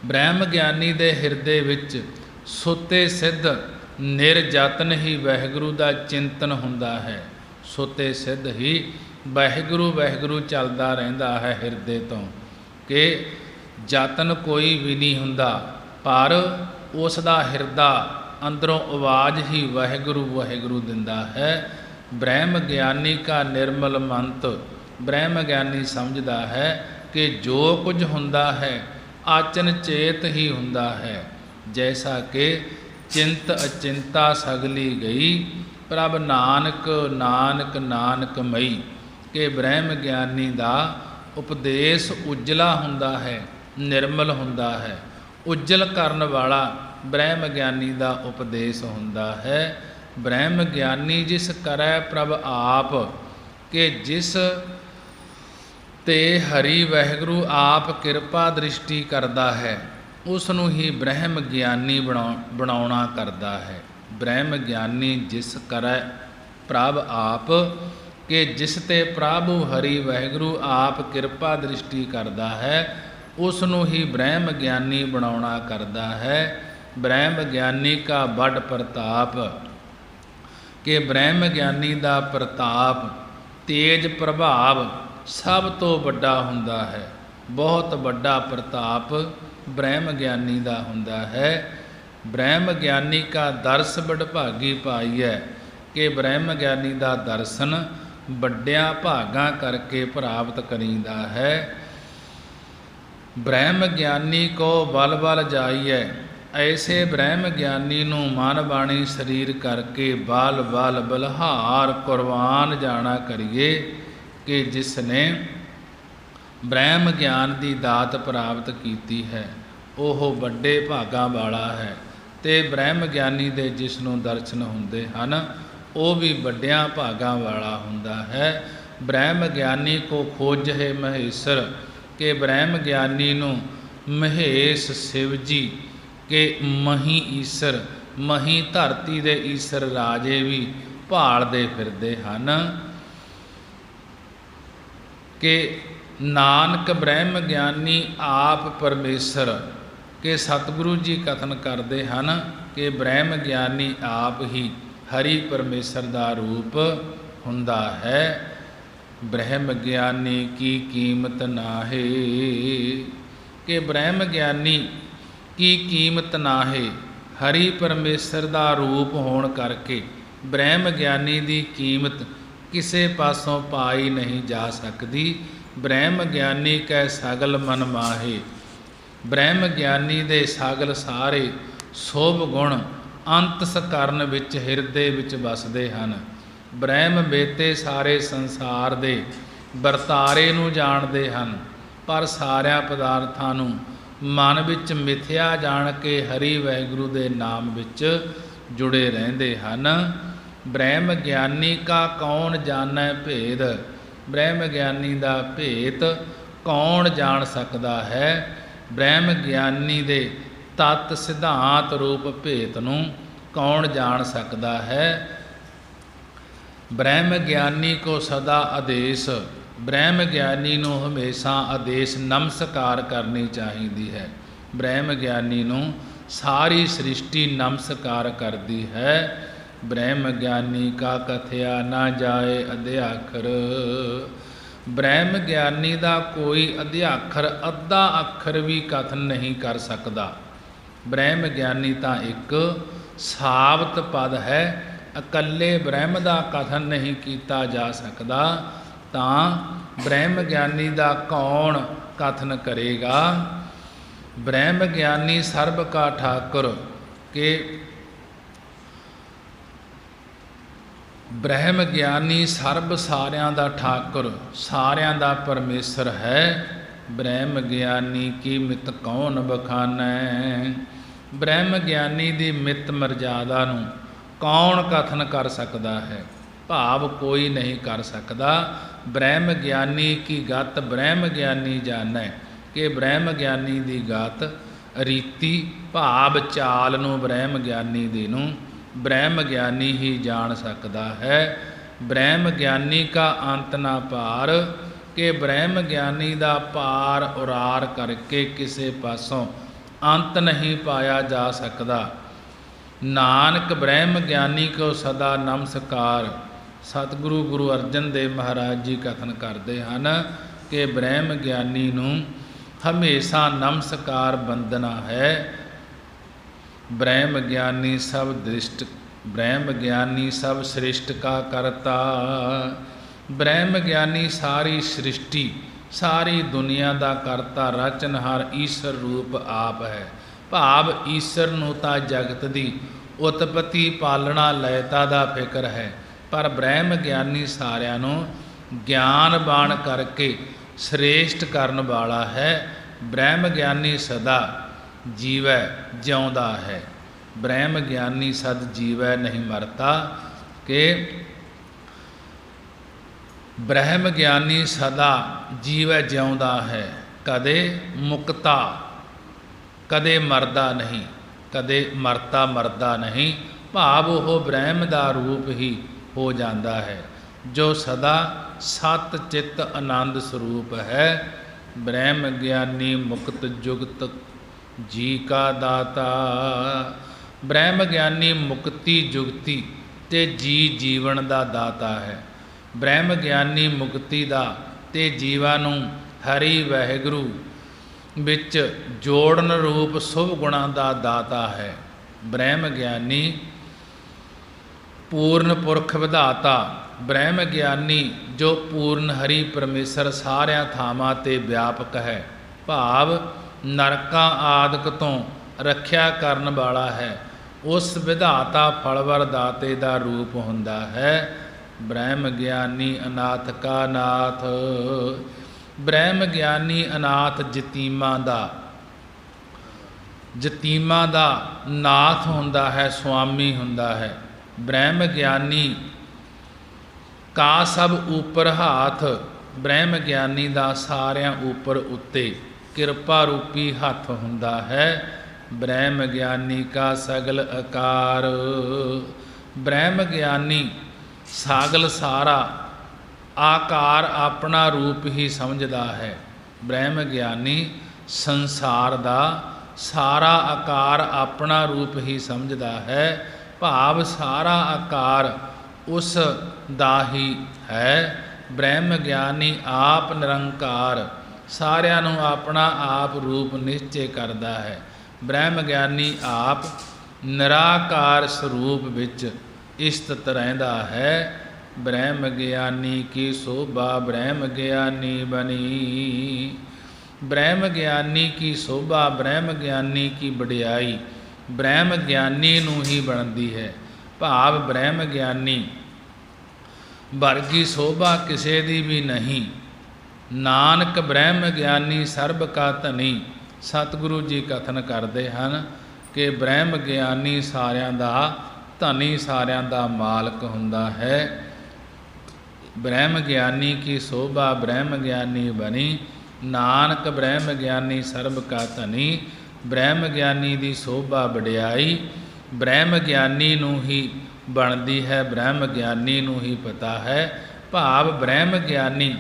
ਬ੍ਰਹਮ ਗਿਆਨੀ ਦੇ ਹਿਰਦੇ ਵਿੱਚ ਸੁੱਤੇ ਸਿੱਧ ਨਿਰਯਤਨ ਹੀ ਵਾਹਿਗੁਰੂ ਦਾ ਚਿੰਤਨ ਹੁੰਦਾ ਹੈ। ਸੁੱਤੇ ਸਿੱਧ ਹੀ ਵਾਹਿਗੁਰੂ ਵਾਹਿਗੁਰੂ ਚੱਲਦਾ ਰਹਿੰਦਾ ਹੈ ਹਿਰਦੇ ਤੋਂ। ਕਿ ਯਤਨ ਕੋਈ ਵੀ ਨਹੀਂ ਹੁੰਦਾ, ਪਰ ਉਸ ਦਾ ਹਿਰਦਾ ਅੰਦਰੋਂ ਆਵਾਜ਼ ਹੀ ਵਾਹਿਗੁਰੂ ਵਾਹਿਗੁਰੂ ਦਿੰਦਾ ਹੈ। ਬ੍ਰਹਮ ਗਿਆਨੀ ਕਾ ਨਿਰਮਲ ਮੰਤ। ਬ੍ਰਹਮ ਗਿਆਨੀ ਸਮਝਦਾ ਹੈ ਕਿ ਜੋ ਕੁਝ ਹੁੰਦਾ ਹੈ ਆਚਨ ਚੇਤ ਹੀ ਹੁੰਦਾ ਹੈ। ਜੈਸਾ ਕਿ ਚਿੰਤ ਅਚਿੰਤਾ ਸਗਲੀ ਗਈ, ਪ੍ਰਭ ਨਾਨਕ ਨਾਨਕ ਨਾਨਕ ਮਈ। ਕਿ ਬ੍ਰਹਮ ਗਿਆਨੀ ਦਾ ਉਪਦੇਸ਼ ਉਜਲਾ ਹੁੰਦਾ ਹੈ, ਨਿਰਮਲ ਹੁੰਦਾ ਹੈ। ਉਜਲ ਕਰਨ ਵਾਲਾ ਬ੍ਰਹਮ ਗਿਆਨੀ ਦਾ ਉਪਦੇਸ਼ ਹੁੰਦਾ ਹੈ। ਬ੍ਰਹਮ ਗਿਆਨੀ ਜਿਸ ਕਰੈ ਪ੍ਰਭ ਆਪ। ਕਿ ਜਿਸ ਤੇ ਹਰੀ ਵਾਹਿਗੁਰੂ ਆਪ ਕਿਰਪਾ ਦ੍ਰਿਸ਼ਟੀ ਕਰਦਾ ਹੈ, ਉਸ ਨੂੰ ਹੀ ਬ੍ਰਹਮ ਗਿਆਨੀ ਬਣਾਉਣਾ ਕਰਦਾ ਹੈ। ਬ੍ਰਹਮ ਗਿਆਨੀ ਜਿਸ ਕਰੈ ਪ੍ਰਭ ਆਪ, ਕਿ ਜਿਸ ਤੇ ਪ੍ਰਭੂ ਹਰੀ ਵਾਹਿਗੁਰੂ ਆਪ ਕਿਰਪਾ ਦ੍ਰਿਸ਼ਟੀ ਕਰਦਾ ਹੈ, ਉਸ ਨੂੰ ਹੀ ਬ੍ਰਹਮ ਗਿਆਨੀ ਬਣਾਉਣਾ ਕਰਦਾ ਹੈ। ਬ੍ਰਹਮ ਗਿਆਨੀ ਕਾ ਬੜ ਪ੍ਰਤਾਪ, ਕਿ ਬ੍ਰਹਮ ਗਿਆਨੀ ਦਾ ਪ੍ਰਤਾਪ ਤੇਜ ਪ੍ਰਭਾਵ ਸਭ ਤੋਂ ਵੱਡਾ ਹੁੰਦਾ ਹੈ। ਬਹੁਤ ਵੱਡਾ ਪ੍ਰਤਾਪ ਬ੍ਰਹਮ ਗਿਆਨੀ ਦਾ ਹੁੰਦਾ ਹੈ। ਬ੍ਰਹਮ ਗਿਆਨੀ ਕਾ ਦਰਸ ਵਡਭਾਗੀ ਪਾਈਐ, ਕਿ ਬ੍ਰਹਮ ਗਿਆਨੀ ਦਾ ਦਰਸ਼ਨ ਵੱਡਿਆਂ ਭਾਗਾਂ ਕਰਕੇ ਪ੍ਰਾਪਤ ਕਰੀਦਾ ਹੈ। ਬ੍ਰਹਮ ਗਿਆਨੀ ਕੋ ਬਲ ਬਲ ਜਾਈਐ, ਐਸੇ ਬ੍ਰਹਮ ਗਿਆਨੀ ਨੂੰ ਮਨ ਬਾਣੀ ਸਰੀਰ ਕਰਕੇ ਬਲ ਬਲ ਬਲਹਾਰ ਕੁਰਬਾਨ ਜਾਣਾ ਕਰੀਏ, ਕਿ ਜਿਸ ਨੇ ਬ੍ਰਹਮ ਗਿਆਨ ਦੀ ਦਾਤ ਪ੍ਰਾਪਤ ਕੀਤੀ ਹੈ ਉਹ ਵੱਡੇ ਭਾਗਾਂ ਵਾਲਾ ਹੈ। ਤੇ ਬ੍ਰਹਮ ਗਿਆਨੀ ਦੇ ਜਿਸ ਨੂੰ ਦਰਸ਼ਨ ਹੁੰਦੇ ਹਨ ਉਹ ਵੀ ਵੱਡਿਆਂ ਭਾਗਾਂ ਵਾਲਾ ਹੁੰਦਾ ਹੈ। ਬ੍ਰਹਮ ਗਿਆਨੀ ਕੋ ਖੋਜਹਿ ਮਹੇਸ਼ਰ, ਕਿ ਬ੍ਰਹਮ ਗਿਆਨੀ ਨੂੰ ਮਹੇਸ਼ ਸ਼ਿਵ ਜੀ ਕਿ ਮਹੀ ਈਸ਼ਰ, ਮਹੀ ਧਰਤੀ ਦੇ ਈਸ਼ਰ ਰਾਜੇ ਵੀ ਭਾਲਦੇ ਫਿਰਦੇ ਹਨ। ਕਿ ਨਾਨਕ ਬ੍ਰਹਮ ਗਿਆਨੀ ਆਪ ਪਰਮੇਸ਼ਰ, ਕਿ ਸਤਿਗੁਰੂ ਜੀ ਕਥਨ ਕਰਦੇ ਹਨ ਕਿ ਬ੍ਰਹਮ ਗਿਆਨੀ ਆਪ ਹੀ ਹਰੀ ਪਰਮੇਸ਼ਰ ਦਾ ਰੂਪ ਹੁੰਦਾ ਹੈ। ਬ੍ਰਹਮ ਗਿਆਨੀ ਕੀ ਕੀਮਤ ਨਾਹੇ, ਕਿ ਬ੍ਰਹਮ ਗਿਆਨੀ ਕੀ ਕੀਮਤ ਨਾਹੇ, ਹਰੀ ਪਰਮੇਸ਼ਰ ਦਾ ਰੂਪ ਹੋਣ ਕਰਕੇ ਬ੍ਰਹਮ ਗਿਆਨੀ ਦੀ ਕੀਮਤ ਕਿਸੇ ਪਾਸੋਂ ਪਾਈ ਨਹੀਂ ਜਾ ਸਕਦੀ। ਬ੍ਰਹਮ ਗਿਆਨੀ ਕੈ ਸਗਲ ਮਨ ਮਾਹੇ, ਬ੍ਰਹਮ ਗਿਆਨੀ ਦੇ ਸਗਲ ਸਾਰੇ ਸ਼ੁਭ ਗੁਣ ਅੰਤਸ ਕਰਨ ਵਿੱਚ ਹਿਰਦੇ ਵਿੱਚ ਵਸਦੇ ਹਨ। ਬ੍ਰਹਮ ਬੇਤੇ ਸਾਰੇ ਸੰਸਾਰ ਦੇ ਵਰਤਾਰੇ ਨੂੰ ਜਾਣਦੇ ਹਨ, ਪਰ ਸਾਰਿਆਂ ਪਦਾਰਥਾਂ ਨੂੰ ਮਨ ਵਿੱਚ ਮਿਥਿਆ ਜਾਣ ਕੇ ਹਰੀ ਵਾਹਿਗੁਰੂ ਦੇ ਨਾਮ ਵਿੱਚ ਜੁੜੇ ਰਹਿੰਦੇ ਹਨ। ਬ੍ਰਹਮ ਗਿਆਨੀ ਕਾ ਕੌਣ ਜਾਣੈ ਭੇਦ, ਬ੍ਰਹਮ ਗਿਆਨੀ ਦਾ ਭੇਤ ਕੌਣ ਜਾਣ ਸਕਦਾ ਹੈ। ਬ੍ਰਹਮ ਗਿਆਨੀ ਦੇ ਤਤ ਸਿਧਾਂਤ ਰੂਪ ਭੇਤ ਨੂੰ ਕੌਣ ਜਾਣ ਸਕਦਾ ਹੈ। ਬ੍ਰਹਮ ਗਿਆਨੀ ਕੋ ਸਦਾ ਆਦੇਸ਼, ਬ੍ਰਹਮ ਗਿਆਨੀ ਨੂੰ ਹਮੇਸ਼ਾ ਆਦੇਸ਼ ਨਮਸਕਾਰ ਕਰਨੀ ਚਾਹੀਦੀ ਹੈ। ਬ੍ਰਹਮ ਗਿਆਨੀ ਨੂੰ ਸਾਰੀ ਸ੍ਰਿਸ਼ਟੀ ਨਮਸਕਾਰ ਕਰਦੀ ਹੈ। ਬ੍ਰਹਮ ਗਿਆਨੀ ਕਾ ਕਥਿਆ ਨਾ ਜਾਏ ਅਧਿਆਖਰ, ਬ੍ਰਹਮ ਗਿਆਨੀ ਦਾ ਕੋਈ ਅਧਿਆਖਰ ਅੱਧਾ ਅੱਖਰ ਵੀ ਕਥਨ ਨਹੀਂ ਕਰ ਸਕਦਾ। ਬ੍ਰਹਮ ਗਿਆਨੀ ਤਾਂ ਇੱਕ ਸਾਬਤ ਪਦ ਹੈ, ਇਕੱਲੇ ਬ੍ਰਹਮ ਦਾ ਕਥਨ ਨਹੀਂ ਕੀਤਾ ਜਾ ਸਕਦਾ, ਤਾਂ ਬ੍ਰਹਮ ਗਿਆਨੀ ਦਾ ਕੌਣ ਕਥਨ ਕਰੇਗਾ। ਬ੍ਰਹਮ ਗਿਆਨੀ ਸਰਬ ਕਾ ਠਾਕੁਰ, ਕਿ ਬ੍ਰਹਮ ਗਿਆਨੀ ਸਰਬ ਸਾਰਿਆਂ ਦਾ ਠਾਕੁਰ, ਸਾਰਿਆਂ ਦਾ ਪਰਮੇਸ਼ਰ ਹੈ। ਬ੍ਰਹਮ ਗਿਆਨੀ ਕੀ ਮਿਤ ਕੌਣ ਬਖਾਨੈ, ਬ੍ਰਹਮ ਗਿਆਨੀ ਦੀ ਮਿਤ ਮਰਜ਼ਾਦਾ ਨੂੰ ਕੌਣ ਕਥਨ ਕਰ ਸਕਦਾ ਹੈ, ਭਾਵ ਕੋਈ ਨਹੀਂ ਕਰ ਸਕਦਾ। ਬ੍ਰਹਮ ਗਿਆਨੀ ਕੀ ਗਤ ਬ੍ਰਹਮ ਗਿਆਨੀ ਜਾਣੈ, ਕਿ ਬ੍ਰਹਮ ਗਿਆਨੀ ਦੀ ਗਤ ਰੀਤੀ ਭਾਵ ਚਾਲ ਨੂੰ ਬ੍ਰਹਮ ਗਿਆਨੀ ਦੀ ਨੂੰ ਬ੍ਰਹਮ ਗਿਆਨੀ ਹੀ ਜਾਣ ਸਕਦਾ ਹੈ। ਬ੍ਰਹਮ ਗਿਆਨੀ ਕਾ ਅੰਤ ਨਾ ਪਾਰ, ਕਿ ਬ੍ਰਹਮ ਗਿਆਨੀ ਦਾ ਪਾਰ ਉਰਾਰ ਕਰਕੇ ਕਿਸੇ ਪਾਸੋਂ ਅੰਤ ਨਹੀਂ ਪਾਇਆ ਜਾ ਸਕਦਾ। ਨਾਨਕ ਬ੍ਰਹਮ ਗਿਆਨੀ ਕੋ ਸਦਾ ਨਮਸਕਾਰ, ਸਤਿਗੁਰੂ ਗੁਰੂ ਅਰਜਨ ਦੇਵ ਮਹਾਰਾਜ ਜੀ ਕਥਨ ਕਰਦੇ ਹਨ ਕਿ ਬ੍ਰਹਮ ਗਿਆਨੀ ਨੂੰ ਹਮੇਸ਼ਾ ਨਮਸਕਾਰ ਬੰਦਨਾ ਹੈ। ਬ੍ਰਹਮ ਗਿਆਨੀ ਸਭ ਦ੍ਰਿਸ਼ਟ, ਬ੍ਰਹਮ ਗਿਆਨੀ ਸਭ ਸ੍ਰਿਸ਼ਟ ਕਾ ਕਰਤਾ, ਬ੍ਰਹਮ ਗਿਆਨੀ ਸਾਰੀ ਸ੍ਰਿਸ਼ਟੀ ਸਾਰੀ ਦੁਨੀਆ ਦਾ ਕਰਤਾ ਰਚਨਹਾਰ ਈਸ਼ਰ ਰੂਪ ਆਪ ਹੈ। ਭਾਵ ਈਸ਼ਰ ਨੂੰ ਤਾਂ ਜਗਤ ਦੀ ਉਤਪਤੀ ਪਾਲਣਾ ਲਇਤਾ ਦਾ ਫਿਕਰ ਹੈ, ਪਰ ਬ੍ਰਹਮ ਗਿਆਨੀ ਸਾਰਿਆਂ ਨੂੰ ਗਿਆਨਵਾਨ ਕਰਕੇ ਸ੍ਰੇਸ਼ਟ ਕਰਨ ਵਾਲਾ ਹੈ। ਬ੍ਰਹਮ ਗਿਆਨੀ ਸਦਾ ਜੀਵੈ ਜਿਉਂਦਾ ਹੈ, ਬ੍ਰਹਮ ਗਿਆਨੀ ਸਦ ਜੀਵੈ ਨਹੀਂ ਮਰਤਾ, ਕਿ ਬ੍ਰਹਮ ਗਿਆਨੀ ਸਦਾ ਜੀਵੈ ਜਿਉਂਦਾ ਹੈ, ਕਦੇ ਮੁਕਤਾ ਕਦੇ ਮਰਦਾ ਨਹੀਂ, ਕਦੇ ਮਰਦਾ ਨਹੀਂ। ਭਾਵ ਉਹ ਬ੍ਰਹਮ ਦਾ ਰੂਪ ਹੀ ਹੋ ਜਾਂਦਾ ਹੈ, ਜੋ ਸਦਾ ਸਤ ਚਿੱਤ ਆਨੰਦ ਸਰੂਪ ਹੈ। ਬ੍ਰਹਮ ਗਿਆਨੀ ਮੁਕਤ ਜੁਗਤ ਜੀ ਕਾ ਦਾਤਾ। ਬ੍ਰਹਮ ਗਿਆਨੀ ਮੁਕਤੀ ਜੁਗਤੀ ਤੇ ਜੀ ਜੀਵਨ ਦਾ ਦਾਤਾ ਹੈ। ਬ੍ਰਹਮ ਗਿਆਨੀ ਮੁਕਤੀ ਦਾ ਤੇ ਜੀਵਾਂ ਨੂੰ ਹਰੀ ਵਾਹਿਗੁਰੂ ਵਿੱਚ ਜੋੜਨ ਰੂਪ ਸ਼ੁਭ ਗੁਣਾਂ ਦਾ ਦਾਤਾ ਹੈ। ਬ੍ਰਹਮ ਗਿਆਨੀ ਪੂਰਨ ਪੁਰਖ ਵਿਧਾਤਾ। ਬ੍ਰਹਮ ਗਿਆਨੀ ਜੋ ਪੂਰਨ ਹਰੀ ਪਰਮੇਸ਼ਰ ਸਾਰਿਆਂ ਥਾਵਾਂ ਤੇ ਵਿਆਪਕ ਹੈ, ਭਾਵ ਨਰਕਾਂ ਆਦਿਕ ਤੋਂ ਰੱਖਿਆ ਕਰਨ ਵਾਲਾ ਹੈ, ਉਸ ਵਿਧਾਤਾ ਫਲਵਰ ਦਾਤੇ ਦਾ ਰੂਪ ਹੁੰਦਾ ਹੈ। ਬ੍ਰਹਮ ਗਿਆਨੀ ਅਨਾਥ ਕਾ ਨਾਥ। ਬ੍ਰਹਮ ਗਿਆਨੀ ਅਨਾਥ ਜਤੀਮਾਂ ਦਾ ਨਾਥ ਹੁੰਦਾ ਹੈ, ਸੁਆਮੀ ਹੁੰਦਾ ਹੈ। ਬ੍ਰਹਮ ਗਿਆਨੀ ਕਾ ਸਭ ਉਪਰ ਹਾਥ। ਬ੍ਰਹਮ ਗਿਆਨੀ ਦਾ ਸਾਰਿਆਂ ਉੱਪਰ ਉੱਤੇ ਕਿਰਪਾ ਰੂਪੀ ਹੱਥ ਹੁੰਦਾ ਹੈ। ਬ੍ਰਹਮ ਗਿਆਨੀ ਕਾ ਸਗਲ ਆਕਾਰ। ਬ੍ਰਹਮ ਗਿਆਨੀ ਸਾਗਲ ਸਾਰਾ ਆਕਾਰ ਆਪਣਾ ਰੂਪ ਹੀ ਸਮਝਦਾ ਹੈ। ਬ੍ਰਹਮ ਗਿਆਨੀ ਸੰਸਾਰ ਦਾ ਸਾਰਾ ਆਕਾਰ ਆਪਣਾ ਰੂਪ ਹੀ ਸਮਝਦਾ ਹੈ, ਭਾਵ ਸਾਰਾ ਆਕਾਰ ਉਸ ਦਾ ਹੀ ਹੈ। ਬ੍ਰਹਮ ਗਿਆਨੀ ਆਪ ਨਿਰੰਕਾਰ, ਸਾਰਿਆਂ ਨੂੰ ਆਪਣਾ ਆਪ ਰੂਪ ਨਿਸ਼ਚੈ ਕਰਦਾ ਹੈ। ਬ੍ਰਹਮ ਗਿਆਨੀ ਆਪ ਨਿਰਾਕਾਰ ਸਰੂਪ ਵਿੱਚ ਸਥਿਤ ਰਹਿੰਦਾ ਹੈ। ਬ੍ਰਹਮ ਗਿਆਨੀ ਕੀ ਸ਼ੋਭਾ ਬ੍ਰਹਮ ਗਿਆਨੀ ਬਣੀ। ਬ੍ਰਹਮ ਗਿਆਨੀ ਕੀ ਸ਼ੋਭਾ, ਬ੍ਰਹਮ ਗਿਆਨੀ ਕੀ ਵਡਿਆਈ ਬ੍ਰਹਮ ਗਿਆਨੀ ਨੂੰ ਹੀ ਬਣਦੀ ਹੈ, ਭਾਵ ਬ੍ਰਹਮ ਗਿਆਨੀ ਵਰਗੀ ਸ਼ੋਭਾ ਕਿਸੇ ਦੀ ਵੀ ਨਹੀਂ। ਨਾਨਕ ਬ੍ਰਹਮ ਗਿਆਨੀ ਸਰਬ ਕਾ ਧਨੀ। ਸਤਿਗੁਰੂ ਜੀ ਕਥਨ ਕਰਦੇ ਹਨ ਕਿ ਬ੍ਰਹਮ ਗਿਆਨੀ ਸਾਰਿਆਂ ਦਾ ਧਨੀ, ਸਾਰਿਆਂ ਦਾ ਮਾਲਕ ਹੁੰਦਾ ਹੈ। ਬ੍ਰਹਮ ਗਿਆਨੀ ਕੀ ਸ਼ੋਭਾ ਬ੍ਰਹਮ ਗਿਆਨੀ ਬਣੀ। ਨਾਨਕ ਬ੍ਰਹਮ ਗਿਆਨੀ ਸਰਬ ਕਾ ਧਨੀ। ਬ੍ਰਹਮ ਗਿਆਨੀ ਦੀ ਸ਼ੋਭਾ ਵਡਿਆਈ ਬ੍ਰਹਮ ਗਿਆਨੀ ਨੂੰ ਹੀ ਬਣਦੀ ਹੈ, ਬ੍ਰਹਮ ਗਿਆਨੀ ਨੂੰ ਹੀ ਪਤਾ ਹੈ, ਭਾਵ ਬ੍ਰਹਮ ਗਿਆਨੀ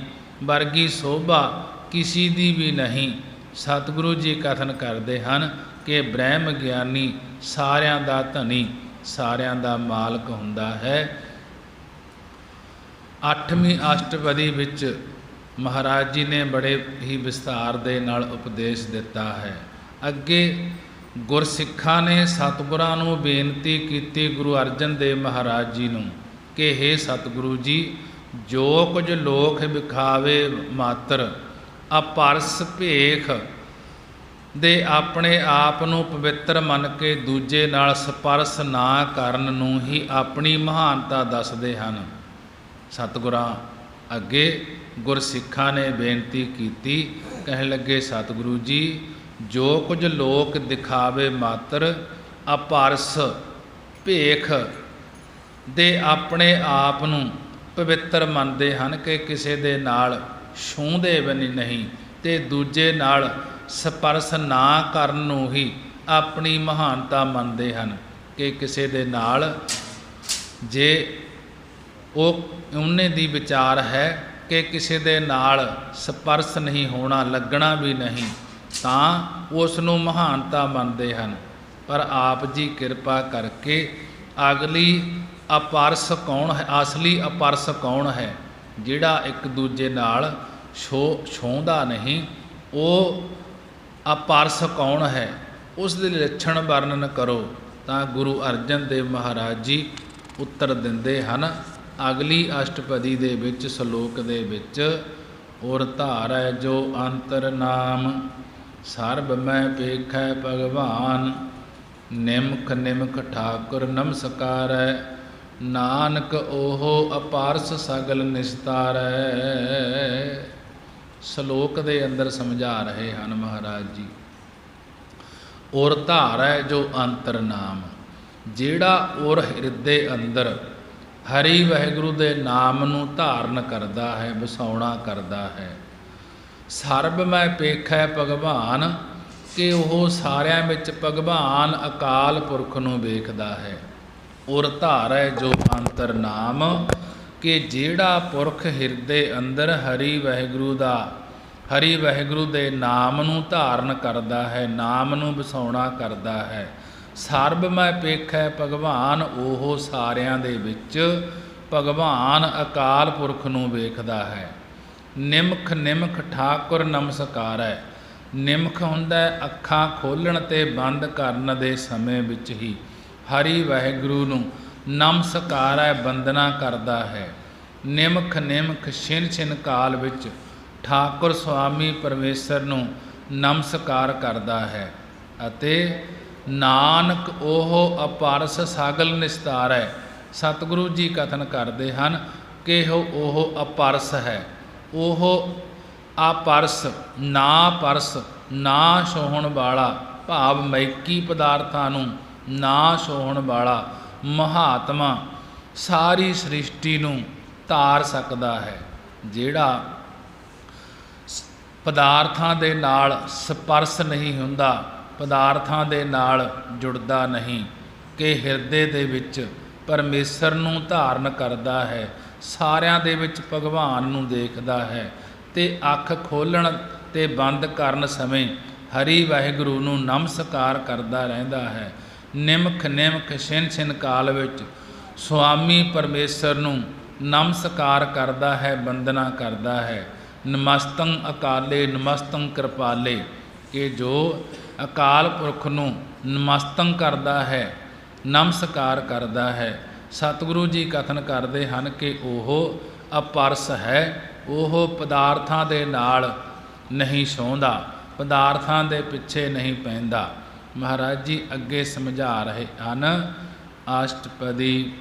ਵਰਗੀ ਸ਼ੋਭਾ ਕਿਸੇ ਦੀ ਵੀ ਨਹੀਂ। ਸਤਿਗੁਰੂ ਜੀ ਕਥਨ ਕਰਦੇ ਹਨ ਕਿ ਬ੍ਰਹਮ ਗਿਆਨੀ ਸਾਰਿਆਂ ਦਾ ਧਨੀ, ਸਾਰਿਆਂ ਦਾ ਮਾਲਕ ਹੁੰਦਾ ਹੈ। 8ਵੀਂ ਅਸ਼ਟਪਦੀ ਵਿੱਚ ਮਹਾਰਾਜ ਜੀ ਨੇ ਬੜੇ ਹੀ ਵਿਸਥਾਰ ਦੇ ਨਾਲ ਉਪਦੇਸ਼ ਦਿੱਤਾ ਹੈ। ਅੱਗੇ ਗੁਰਸਿੱਖਾਂ ਨੇ ਸਤਿਗੁਰਾਂ ਨੂੰ ਬੇਨਤੀ ਕੀਤੀ, ਗੁਰੂ ਅਰਜਨ ਦੇਵ ਮਹਾਰਾਜ ਜੀ ਨੂੰ, ਕਿ ਹੇ ਸਤਿਗੁਰੂ ਜੀ, ਜੋ ਕੁਝ ਲੋਕ ਵਿਖਾਵੇ ਮਾਤਰ ਅਪਰਸ ਭੇਖ ਦੇ ਆਪਣੇ ਆਪ ਨੂੰ ਪਵਿੱਤਰ ਮੰਨ ਕੇ ਦੂਜੇ ਨਾਲ ਸਪਰਸ ਨਾ ਕਰਨ ਨੂੰ ਹੀ ਆਪਣੀ ਮਹਾਨਤਾ ਦੱਸਦੇ ਹਨ। ਸਤਿਗੁਰਾਂ ਅੱਗੇ ਗੁਰਸਿੱਖਾਂ ਨੇ ਬੇਨਤੀ ਕੀਤੀ, ਕਹਿਣ ਲੱਗੇ ਸਤਿਗੁਰੂ ਜੀ, ਜੋ ਕੁਝ ਲੋਕ ਦਿਖਾਵੇ ਮਾਤਰ ਅਪਰਸ ਭੇਖ ਦੇ ਆਪਣੇ ਆਪ ਨੂੰ ਪਵਿੱਤਰ ਮੰਨਦੇ ਹਨ ਕਿ ਕਿਸੇ ਦੇ ਨਾਲ ਛੂੰਹਦੇ ਵੀ ਨਹੀਂ, ਤੇ ਦੂਜੇ ਨਾਲ ਸਪਰਸ ਨਾ ਕਰਨ ਨੂੰ ਹੀ ਆਪਣੀ ਮਹਾਨਤਾ ਮੰਨਦੇ ਹਨ ਕਿ ਕਿਸੇ ਦੇ ਨਾਲ ਜੇ ਉਹਨੇ ਦੀ ਵਿਚਾਰ ਹੈ ਕਿ ਕਿਸੇ ਦੇ ਨਾਲ ਸਪਰਸ ਨਹੀਂ ਹੋਣਾ, ਲੱਗਣਾ ਵੀ ਨਹੀਂ, ਤਾਂ ਉਸ ਨੂੰ ਮਹਾਨਤਾ ਮੰਨਦੇ ਹਨ। ਪਰ ਆਪ ਜੀ ਕਿਰਪਾ ਕਰਕੇ ਅਗਲੀ ਅਪਰਸ ਕੌਣ ਹੈ, ਅਸਲੀ ਅਪਰਸ ਕੌਣ ਹੈ, ਜਿਹੜਾ ਇੱਕ ਦੂਜੇ ਨਾਲ ਛੂੰਹਦਾ ਨਹੀਂ, ਉਹ ਅਪਰਸ ਕੌਣ ਹੈ, ਉਸ ਦੇ ਲੱਛਣ ਵਰਣਨ ਕਰੋ। ਤਾਂ ਗੁਰੂ ਅਰਜਨ ਦੇਵ ਮਹਾਰਾਜ ਜੀ ਉੱਤਰ ਦਿੰਦੇ ਹਨ ਅਗਲੀ ਅਸ਼ਟਪਦੀ ਦੇ ਵਿੱਚ, ਸ਼ਲੋਕ ਦੇ ਵਿੱਚ, ਔਰ ਧਾਰੈ ਜੋ ਅੰਤਰ ਨਾਮ ਸਰਬ ਮੈਂ ਪੇਖੈ ਭਗਵਾਨ, ਨਿਮਖ ਨਿਮਖ ਠਾਕੁਰ ਨਮਸਕਾਰੈ, ਨਾਨਕ ਉਹ ਅਪਰਸ ਸਗਲ ਨਿਸਤਾਰੈ। ਸ਼ਲੋਕ ਦੇ ਅੰਦਰ ਸਮਝਾ ਰਹੇ ਹਨ ਮਹਾਰਾਜ ਜੀ, ਔਰ ਧਾਰੈ ਜੋ ਅੰਤਰ ਨਾਮ, ਜਿਹੜਾ ਔਰ ਹਿਰਦੇ ਅੰਦਰ ਹਰੀ ਵਾਹਿਗੁਰੂ ਦੇ ਨਾਮ ਨੂੰ ਧਾਰਨ ਕਰਦਾ ਹੈ, ਵਸਾਉਣਾ ਕਰਦਾ ਹੈ। ਸਰਬ ਮੈਂ ਪੇਖੈ ਭਗਵਾਨ, ਕਿ ਉਹ ਸਾਰਿਆਂ ਵਿੱਚ ਭਗਵਾਨ ਅਕਾਲ ਪੁਰਖ ਨੂੰ ਵੇਖਦਾ ਹੈ। ਉਰ ਧਾਰੈ ਜੋ ਅੰਤਰ ਨਾਮ, ਕਿ ਜਿਹੜਾ ਪੁਰਖ ਹਿਰਦੇ ਅੰਦਰ ਹਰੀ ਵਾਹਿਗੁਰੂ ਦੇ ਨਾਮ ਨੂੰ ਧਾਰਨ ਕਰਦਾ ਹੈ, ਨਾਮ ਨੂੰ ਵਸਾਉਣਾ ਕਰਦਾ ਹੈ। ਸਰਬ ਮੈਂ ਪੇਖੈ ਭਗਵਾਨ, ਉਹ ਸਾਰਿਆਂ ਦੇ ਵਿੱਚ ਭਗਵਾਨ ਅਕਾਲ ਪੁਰਖ ਨੂੰ ਵੇਖਦਾ ਹੈ। ਨਿਮਖ ਨਿਮਖ ਠਾਕੁਰ ਨਮਸਕਾਰੈ, ਨਿਮਖ ਹੁੰਦਾ ਅੱਖਾਂ ਖੋਲ੍ਹਣ ਤੇ ਬੰਦ ਕਰਨ ਦੇ ਸਮੇਂ ਵਿੱਚ ਹੀ ਹਰੀ ਵਾਹਿਗੁਰੂ ਨੂੰ ਨਮਸਕਾਰੈ ਬੰਦਨਾ ਕਰਦਾ ਹੈ। ਨਿਮਖ ਨਿਮਖ ਛਿਨ ਛਿਨ ਕਾਲ ਵਿੱਚ ਠਾਕੁਰ ਸੁਆਮੀ ਪਰਮੇਸ਼ਰ ਨੂੰ ਨਮਸਕਾਰ ਕਰਦਾ ਹੈ। ਅਤੇ ਨਾਨਕ ਉਹ ਅਪਰਸ ਸਾਗਲ ਨਿਸਤਾਰੈ, ਸਤਿਗੁਰੂ ਜੀ ਕਥਨ ਕਰਦੇ ਹਨ ਕਿ ਉਹ ਅਪਰਸ ਹੈ। ਉਹ ਆਪਰਸ, ਨਾ ਪਰਸ, ਨਾ ਛੋਹਣ ਵਾਲਾ, ਭਾਵ ਮੈਕੀ ਪਦਾਰਥਾਂ ਨੂੰ ਨਾ ਛੋਹਣ ਵਾਲਾ ਮਹਾਤਮਾ ਸਾਰੀ ਸ੍ਰਿਸ਼ਟੀ ਨੂੰ ਧਾਰ ਸਕਦਾ ਹੈ। ਜਿਹੜਾ ਪਦਾਰਥਾਂ ਦੇ ਨਾਲ ਸਪਰਸ ਨਹੀਂ ਹੁੰਦਾ, ਪਦਾਰਥਾਂ ਦੇ ਨਾਲ ਜੁੜਦਾ ਨਹੀਂ, ਕਿ ਹਿਰਦੇ ਦੇ ਵਿੱਚ ਪਰਮੇਸ਼ਰ ਨੂੰ ਧਾਰਨ ਕਰਦਾ ਹੈ, ਸਾਰਿਆਂ ਦੇ ਵਿੱਚ ਭਗਵਾਨ ਨੂੰ ਦੇਖਦਾ ਹੈ ਤੇ ਅੱਖ ਖੋਲ੍ਹਣ ਤੇ ਬੰਦ ਕਰਨ ਸਮੇਂ ਹਰੀ ਵਾਹਿਗੁਰੂ ਨੂੰ ਨਮਸਕਾਰ ਕਰਦਾ ਰਹਿੰਦਾ ਹੈ। ਨਿਮਖ ਨਿਮਖ ਛਿਨ ਛਿਨ ਕਾਲ ਵਿੱਚ ਸੁਆਮੀ ਪਰਮੇਸ਼ਰ ਨੂੰ ਨਮਸਕਾਰ ਕਰਦਾ ਹੈ, ਬੰਦਨਾ ਕਰਦਾ ਹੈ। ਨਮਸਤੰ ਅਕਾਲੇ ਨਮਸਤੰ ਕਿਰਪਾਲੇ, ਕਿ ਜੋ ਅਕਾਲ ਪੁਰਖ ਨੂੰ ਨਮਸਤੰ ਕਰਦਾ ਹੈ, ਨਮਸਕਾਰ ਕਰਦਾ ਹੈ। ਸਤਿਗੁਰੂ ਜੀ ਕਥਨ ਕਰਦੇ ਹਨ ਕਿ ਉਹ ਅਪਰਸ ਹੈ, ਉਹ ਪਦਾਰਥਾਂ ਦੇ ਨਾਲ ਨਹੀਂ ਛੋਹੰਦਾ, ਪਦਾਰਥਾਂ ਦੇ ਪਿੱਛੇ ਨਹੀਂ ਪੈਂਦਾ। ਮਹਾਰਾਜ ਜੀ ਅੱਗੇ ਸਮਝਾ ਰਹੇ ਹਨ, ਅਸ਼ਟਪਦੀ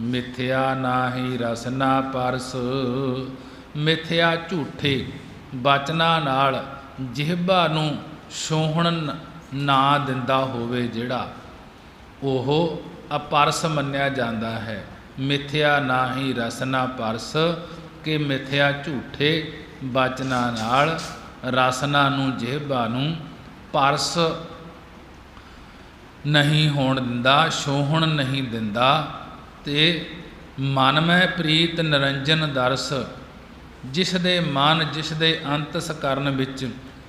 ਮਿਥਿਆ ਨਾਹੀ ਰਸਨਾ ਪਰਸ, ਮਿਥਿਆ ਝੂਠੇ ਬਚਨਾਂ ਨਾਲ ਜਿਹਬਾ ਨੂੰ ਛੋਹਣ ਨਾ ਦਿੰਦਾ ਹੋਵੇ ਜਿਹੜਾ, ਉਹ ਅਪਰਸ ਮੰਨਿਆ ਜਾਂਦਾ ਹੈ। ਮਿਥਿਆ ਨਾਹੀ ਰਸਨਾ ਪਰਸ, ਕਿ ਮਿਥਿਆ ਝੂਠੇ ਬਚਨਾਂ ਨਾਲ ਰਸਨਾ ਨੂੰ ਜਿਹਬਾ ਨੂੰ ਪਰਸ ਨਹੀਂ ਹੋਣ ਦਿੰਦਾ, ਛੋਹਣ ਨਹੀਂ ਦਿੰਦਾ। ਤੇ ਮਨ ਮੈਂ ਪ੍ਰੀਤ ਨਿਰੰਜਨ ਦਰਸ, ਜਿਸ ਦੇ ਮਨ ਜਿਸ ਦੇ ਅੰਤਸ ਕਰਨ ਵਿੱਚ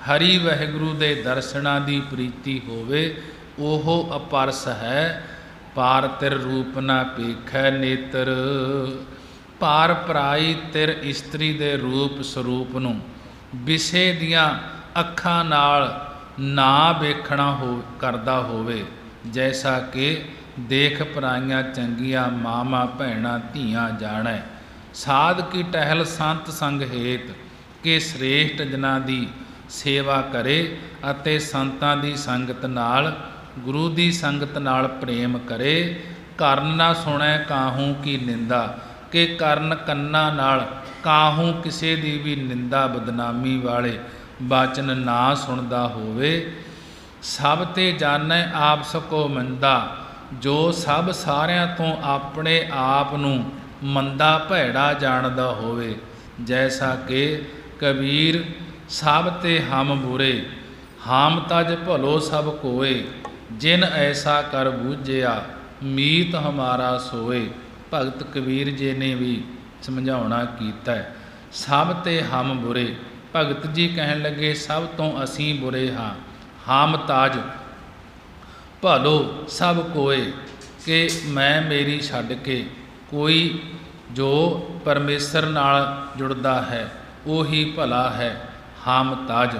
ਹਰੀ ਵਾਹਿਗੁਰੂ ਦੇ ਦਰਸ਼ਨਾਂ ਦੀ ਪ੍ਰੀਤੀ ਹੋਵੇ, ਉਹ ਅਪਰਸ ਹੈ। ਪਾਰ ਤਿਰ ਰੂਪ ਨਾ ਪੇਖੈ ਨੇਤਰ, ਪਾਰ ਪਰਾਈ ਤਿਰ ਇਸਤਰੀ ਦੇ ਰੂਪ ਸਰੂਪ ਨੂੰ ਵਿਸ਼ੇ ਦੀਆਂ ਅੱਖਾਂ ਨਾਲ ਨਾ ਵੇਖਣਾ ਕਰਦਾ ਹੋਵੇ। ਜੈਸਾ ਕਿ ਦੇਖ ਪਰਾਈਆਂ ਚੰਗੀਆਂ ਮਾਵਾਂ ਭੈਣਾਂ ਧੀਆਂ ਜਾਣੈ, ਸਾਧ ਕੀ ਟਹਿਲ ਸੰਤ ਸੰਗ ਹੇਤ, ਕਿ ਸ੍ਰੇਸ਼ਟ ਜਨਾਂ ਦੀ ਸੇਵਾ ਕਰੇ ਅਤੇ ਸੰਤਾਂ ਦੀ ਸੰਗਤ ਨਾਲ, ਗੁਰੂ ਦੀ ਸੰਗਤ ਨਾਲ ਪ੍ਰੇਮ ਕਰੇ। ਕਰਨ ਨਾ ਸੁਣੈ ਕਾਹੂ ਕੀ ਨਿੰਦਾ, ਕਿ ਕਰਨ ਕੰਨਾਂ ਨਾਲ ਕਾਹੂ ਕਿਸੇ ਦੀ ਵੀ ਨਿੰਦਾ ਬਦਨਾਮੀ ਵਾਲੇ ਬਾਚਨ ਨਾ ਸੁਣਦਾ ਹੋਵੇ। ਸਭ ਤੇ ਜਾਣੈ ਆਪ ਸਕੋ ਮੰਦਾ, ਜੋ ਸਭ ਸਾਰਿਆਂ ਤੋਂ ਆਪਣੇ ਆਪ ਨੂੰ ਮੰਦਾ ਭੈੜਾ ਜਾਣਦਾ ਹੋਵੇ। ਜੈਸਾ ਕਿ ਕਬੀਰ ਸਭ ਤੇ ਹਮ ਬੁਰੇ, ਹਾਮ ਤਜ ਭਲੋ ਸਭ ਕੋਏ, ਜਿਨ ਐਸਾ ਕਰ ਬੂਝਿਆ ਮੀਤ ਹਮਾਰਾ ਸੋਏ। ਭਗਤ ਕਬੀਰ ਜੀ ਨੇ ਵੀ ਸਮਝਾਉਣਾ ਕੀਤਾ। ਸਭ ਤੇ ਹਮ ਬੁਰੇ, ਭਗਤ ਜੀ ਕਹਿਣ ਲੱਗੇ ਸਭ ਤੋਂ ਅਸੀਂ ਬੁਰੇ ਹਾਂ। ਹਾਮ ਤਾਜ ਭਲੋ ਸਭ ਕੋਏ, ਕਿ ਮੈਂ ਮੇਰੀ ਛੱਡ ਕੇ ਕੋਈ ਜੋ ਪਰਮੇਸ਼ਰ ਨਾਲ ਜੁੜਦਾ ਹੈ ਉਹੀ ਭਲਾ ਹੈ। ਹਾਮ ਤਾਜ,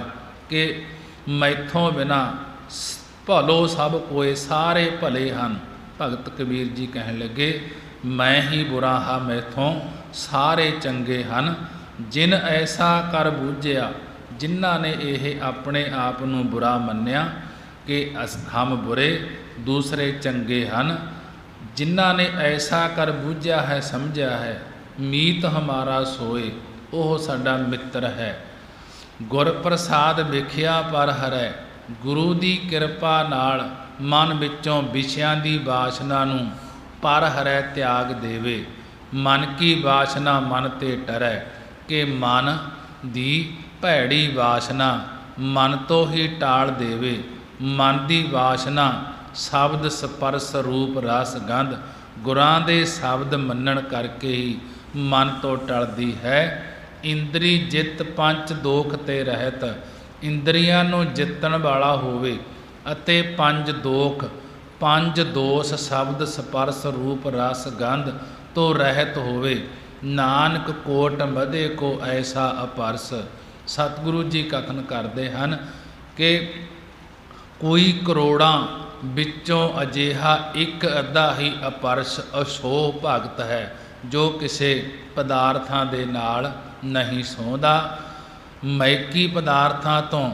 ਕਿ ਮੈਥੋਂ ਬਿਨਾ ਭਲੋ ਸਭ ਕੋਏ, ਸਾਰੇ ਭਲੇ ਹਨ। ਭਗਤ ਕਬੀਰ ਜੀ ਕਹਿਣ ਲੱਗੇ ਮੈਂ ਹੀ ਬੁਰਾ ਹਾਂ, ਮੈਥੋਂ ਸਾਰੇ ਚੰਗੇ ਹਨ। ਜਿਨ ਐਸਾ ਕਰ ਬੂਝਿਆ, ਜਿਨ੍ਹਾਂ ਨੇ ਇਹ ਆਪਣੇ ਆਪ ਨੂੰ ਬੁਰਾ ਮੰਨਿਆ ਕਿ ਹਮ ਬੁਰੇ ਦੂਸਰੇ ਚੰਗੇ ਹਨ, ਜਿਨ੍ਹਾਂ ਨੇ ਐਸਾ ਕਰ ਬੂਝਿਆ ਹੈ, ਸਮਝਿਆ ਹੈ, ਮੀਤ ਹਮਾਰਾ ਸੋਏ, ਉਹ ਸਾਡਾ ਮਿੱਤਰ ਹੈ। ਗੁਰ ਪ੍ਰਸਾਦ ਵਿਖਿਆ ਪਰ ਹਰੈ, ਗੁਰੂ ਦੀ ਕਿਰਪਾ ਨਾਲ ਮਨ ਵਿੱਚੋਂ ਵਿਸ਼ਿਆਂ ਦੀ ਵਾਸ਼ਨਾ ਨੂੰ ਪਰ ਹਰੈ ਤਿਆਗ ਦੇਵੇ। ਮਨ ਕੀ ਵਾਸ਼ਨਾ ਮਨ ਤੇ ਟਰੈ, ਕਿ ਮਨ ਦੀ ਭੈੜੀ ਵਾਸ਼ਨਾ ਮਨ ਤੋਂ ਹੀ ਟਾਲ ਦੇਵੇ। ਮਨ ਦੀ ਵਾਸ਼ਨਾ ਸ਼ਬਦ ਸਪਰਸ ਰੂਪ ਰਸ ਗੰਧ ਗੁਰਾਂ ਦੇ ਸ਼ਬਦ ਮੰਨਣ ਕਰਕੇ ਹੀ ਮਨ ਤੋਂ ਟਲਦੀ ਹੈ। ਇੰਦਰੀ ਜਿੱਤ ਪੰਜ ਦੋਖ ਤੇ ਰਹਿਤ, ਇੰਦਰੀਆਂ ਨੂੰ ਜਿੱਤਣ ਵਾਲਾ ਹੋਵੇ ਅਤੇ ਪੰਜ ਦੋਖ ਪੰਜ ਦੋਸ਼ ਸ਼ਬਦ ਸਪਰਸ ਰੂਪ ਰਸ ਗੰਧ ਤੋਂ ਰਹਿਤ ਹੋਵੇ। ਨਾਨਕ ਕੋਟ ਮਧੇ ਕੋ ਐਸਾ ਅਪਰਸ। ਸਤਿਗੁਰੂ ਜੀ ਕਥਨ ਕਰਦੇ ਹਨ ਕਿ ਕੋਈ ਕਰੋੜਾਂ ਵਿੱਚੋਂ ਅਜਿਹਾ ਇੱਕ ਅੱਧਾ ਹੀ ਅਪਰਸ ਅਛੋਹ ਭਗਤ ਹੈ ਜੋ ਕਿਸੇ ਪਦਾਰਥਾਂ ਦੇ ਨਾਲ ਨਹੀਂ ਸੋਹਦਾ, ਮੈਕੀ ਪਦਾਰਥਾਂ ਤੋਂ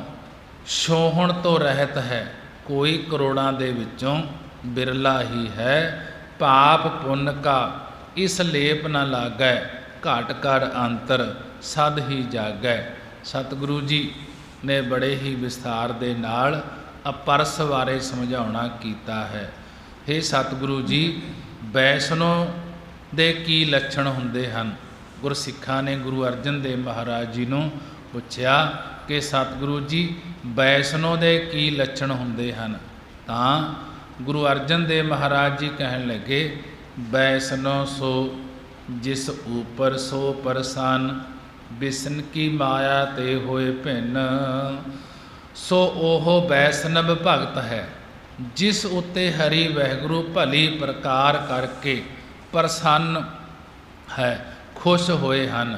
ਛੋਹਣ ਤੋਂ ਰਹਿਤ ਹੈ। ਕੋਈ ਕਰੋੜਾਂ ਦੇ ਵਿੱਚੋਂ ਬਿਰਲਾ ਹੀ ਹੈ। ਪਾਪ ਪੁੰਨ ਕਾ ਇਸ ਲੇਪ ਨ ਲਾਗੈ, ਘਟ ਕਰ ਅੰਤਰ ਸਦ ਹੀ ਜਾਗੈ। ਸਤਿਗੁਰੂ ਜੀ ਨੇ ਬੜੇ ਹੀ ਵਿਸਥਾਰ ਦੇ ਨਾਲ ਅਪਰਸ ਬਾਰੇ ਸਮਝਾਉਣਾ ਕੀਤਾ ਹੈ। ਹੇ ਸਤਿਗੁਰੂ ਜੀ, ਵੈਸ਼ਨੋ ਦੇ ਕੀ ਲੱਛਣ ਹੁੰਦੇ ਹਨ? ਗੁਰਸਿੱਖਾਂ ਨੇ ਗੁਰੂ ਅਰਜਨ ਦੇਵ ਮਹਾਰਾਜ ਜੀ ਨੂੰ ਪੁੱਛਿਆ ਕਿ ਸਤਿਗੁਰੂ ਜੀ ਵੈਸ਼ਨੋ ਦੇ ਕੀ ਲੱਛਣ ਹੁੰਦੇ ਹਨ? ਤਾਂ ਗੁਰੂ ਅਰਜਨ ਦੇਵ ਮਹਾਰਾਜ ਜੀ ਕਹਿਣ ਲੱਗੇ, ਵੈਸ਼ਨੋ ਸੋ ਜਿਸ ਊਪਰ ਸੋ ਪਰਸਨ, ਬਿਸ਼ਨ ਕੀ ਮਾਇਆ ਤੇ ਹੋਏ ਭਿੰਨ। ਸੋ ਉਹ ਵੈਸ਼ਨਵ ਭਗਤ ਹੈ ਜਿਸ ਉੱਤੇ ਹਰੀ ਵਾਹਿਗੁਰੂ ਭਲੀ ਪ੍ਰਕਾਰ ਕਰਕੇ ਪ੍ਰਸੰਨ ਹੈ, ਖੁਸ਼ ਹੋਏ ਹਨ।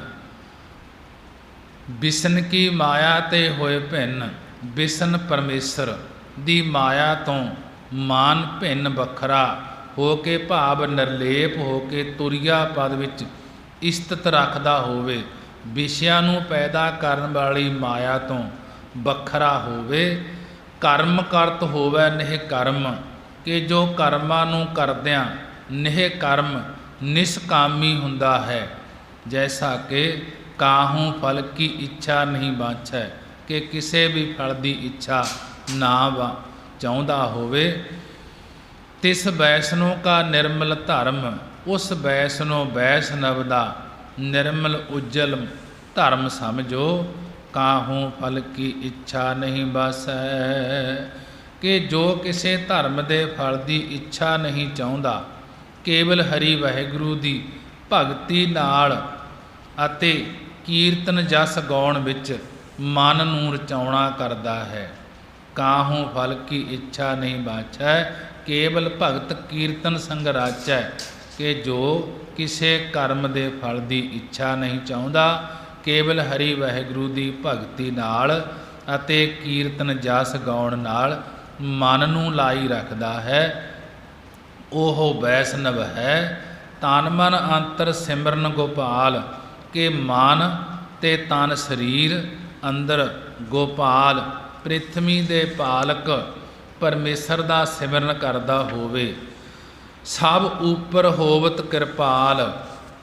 ਬਿਸ਼ਨ ਕੀ ਮਾਇਆ ਤੇ ਹੋਏ ਭਿੰਨ, ਬਿਸ਼ਨ ਪਰਮੇਸ਼ਰ ਦੀ ਮਾਇਆ ਤੋਂ ਮਾਨ ਭਿੰਨ ਵੱਖਰਾ ਹੋ ਕੇ ਭਾਵ ਨਿਰਲੇਪ ਹੋ ਕੇ ਤੁਰਿਆ ਪਦ ਵਿੱਚ ਇਸਤਤ ਰੱਖਦਾ ਹੋਵੇ। ਵਿਸ਼ਿਆਂ ਨੂੰ ਪੈਦਾ ਕਰਨ ਵਾਲੀ ਮਾਇਆ ਤੋਂ ਵੱਖਰਾ ਹੋਵੇ। ਕਰਮ ਕਰਤ ਹੋਵੇ ਨਿਹ ਕਰਮ, ਕਿ ਜੋ ਕਰਮਾਂ ਨੂੰ ਕਰਦਿਆਂ ਨਿਹ ਕਰਮ ਨਿਸ਼ਕਾਮੀ ਹੁੰਦਾ ਹੈ। ਜੈਸਾ ਕਿ ਕਾਹੂ ਫਲ ਕੀ ਇੱਛਾ ਨਹੀਂ ਬਾਛੈ, ਕਿ ਕਿਸੇ ਵੀ ਫਲ ਦੀ ਇੱਛਾ ਨਾ ਚਾਹੁੰਦਾ ਹੋਵੇ। ਤਿਸ ਵੈਸ਼ਨੋ ਕਾ ਨਿਰਮਲ ਧਰਮ, ਉਸ ਵੈਸ਼ਨੋ ਵੈਸ਼ਨਵ ਦਾ ਨਿਰਮਲ ਉਜਲ ਧਰਮ ਸਮਝੋ। ਕਾਹੂ ਫਲ ਕੀ ਇੱਛਾ ਨਹੀਂ ਬਾਸੈ, ਕਿ ਜੋ ਕਿਸੇ ਧਰਮ ਦੇ ਫਲ ਦੀ ਇੱਛਾ ਨਹੀਂ ਚਾਹੁੰਦਾ, ਕੇਵਲ ਹਰੀ ਵਾਹਿਗੁਰੂ ਦੀ ਭਗਤੀ ਨਾਲ ਅਤੇ ਕੀਰਤਨ ਜਸ ਗਾਉਣ ਵਿੱਚ ਮਨ ਨੂੰ ਰਚਾਉਣਾ ਕਰਦਾ ਹੈ। ਕਾਹੂ ਫਲ ਕੀ ਇੱਛਾ ਨਹੀਂ ਬਾਛੈ, ਕੇਵਲ ਭਗਤ ਕੀਰਤਨ ਸੰਗ ਰਾਚੈ, ਕਿ ਜੋ ਕਿਸੇ ਕਰਮ ਦੇ ਫਲ ਦੀ ਇੱਛਾ ਨਹੀਂ ਚਾਹੁੰਦਾ, ਕੇਵਲ ਹਰੀ ਵਾਹਿਗੁਰੂ ਦੀ ਭਗਤੀ ਨਾਲ ਅਤੇ ਕੀਰਤਨ ਜਸ ਗਾਉਣ ਨਾਲ ਮਨ ਨੂੰ ਲਾਈ ਰੱਖਦਾ ਹੈ, ਉਹ ਵੈਸ਼ਨਵ ਹੈ। ਤਨ ਮਨ ਅੰਤਰ ਸਿਮਰਨ ਗੋਪਾਲ, ਕਿ ਮਨ ਤੇ ਤਨ ਸਰੀਰ ਅੰਦਰ ਗੋਪਾਲ ਪ੍ਰਿਥਵੀ ਦੇ ਪਾਲਕ ਪਰਮੇਸ਼ਰ ਦਾ ਸਿਮਰਨ ਕਰਦਾ ਹੋਵੇ। ਸਭ ਉੱਪਰ ਹੋਵਤ ਕਿਰਪਾਲ,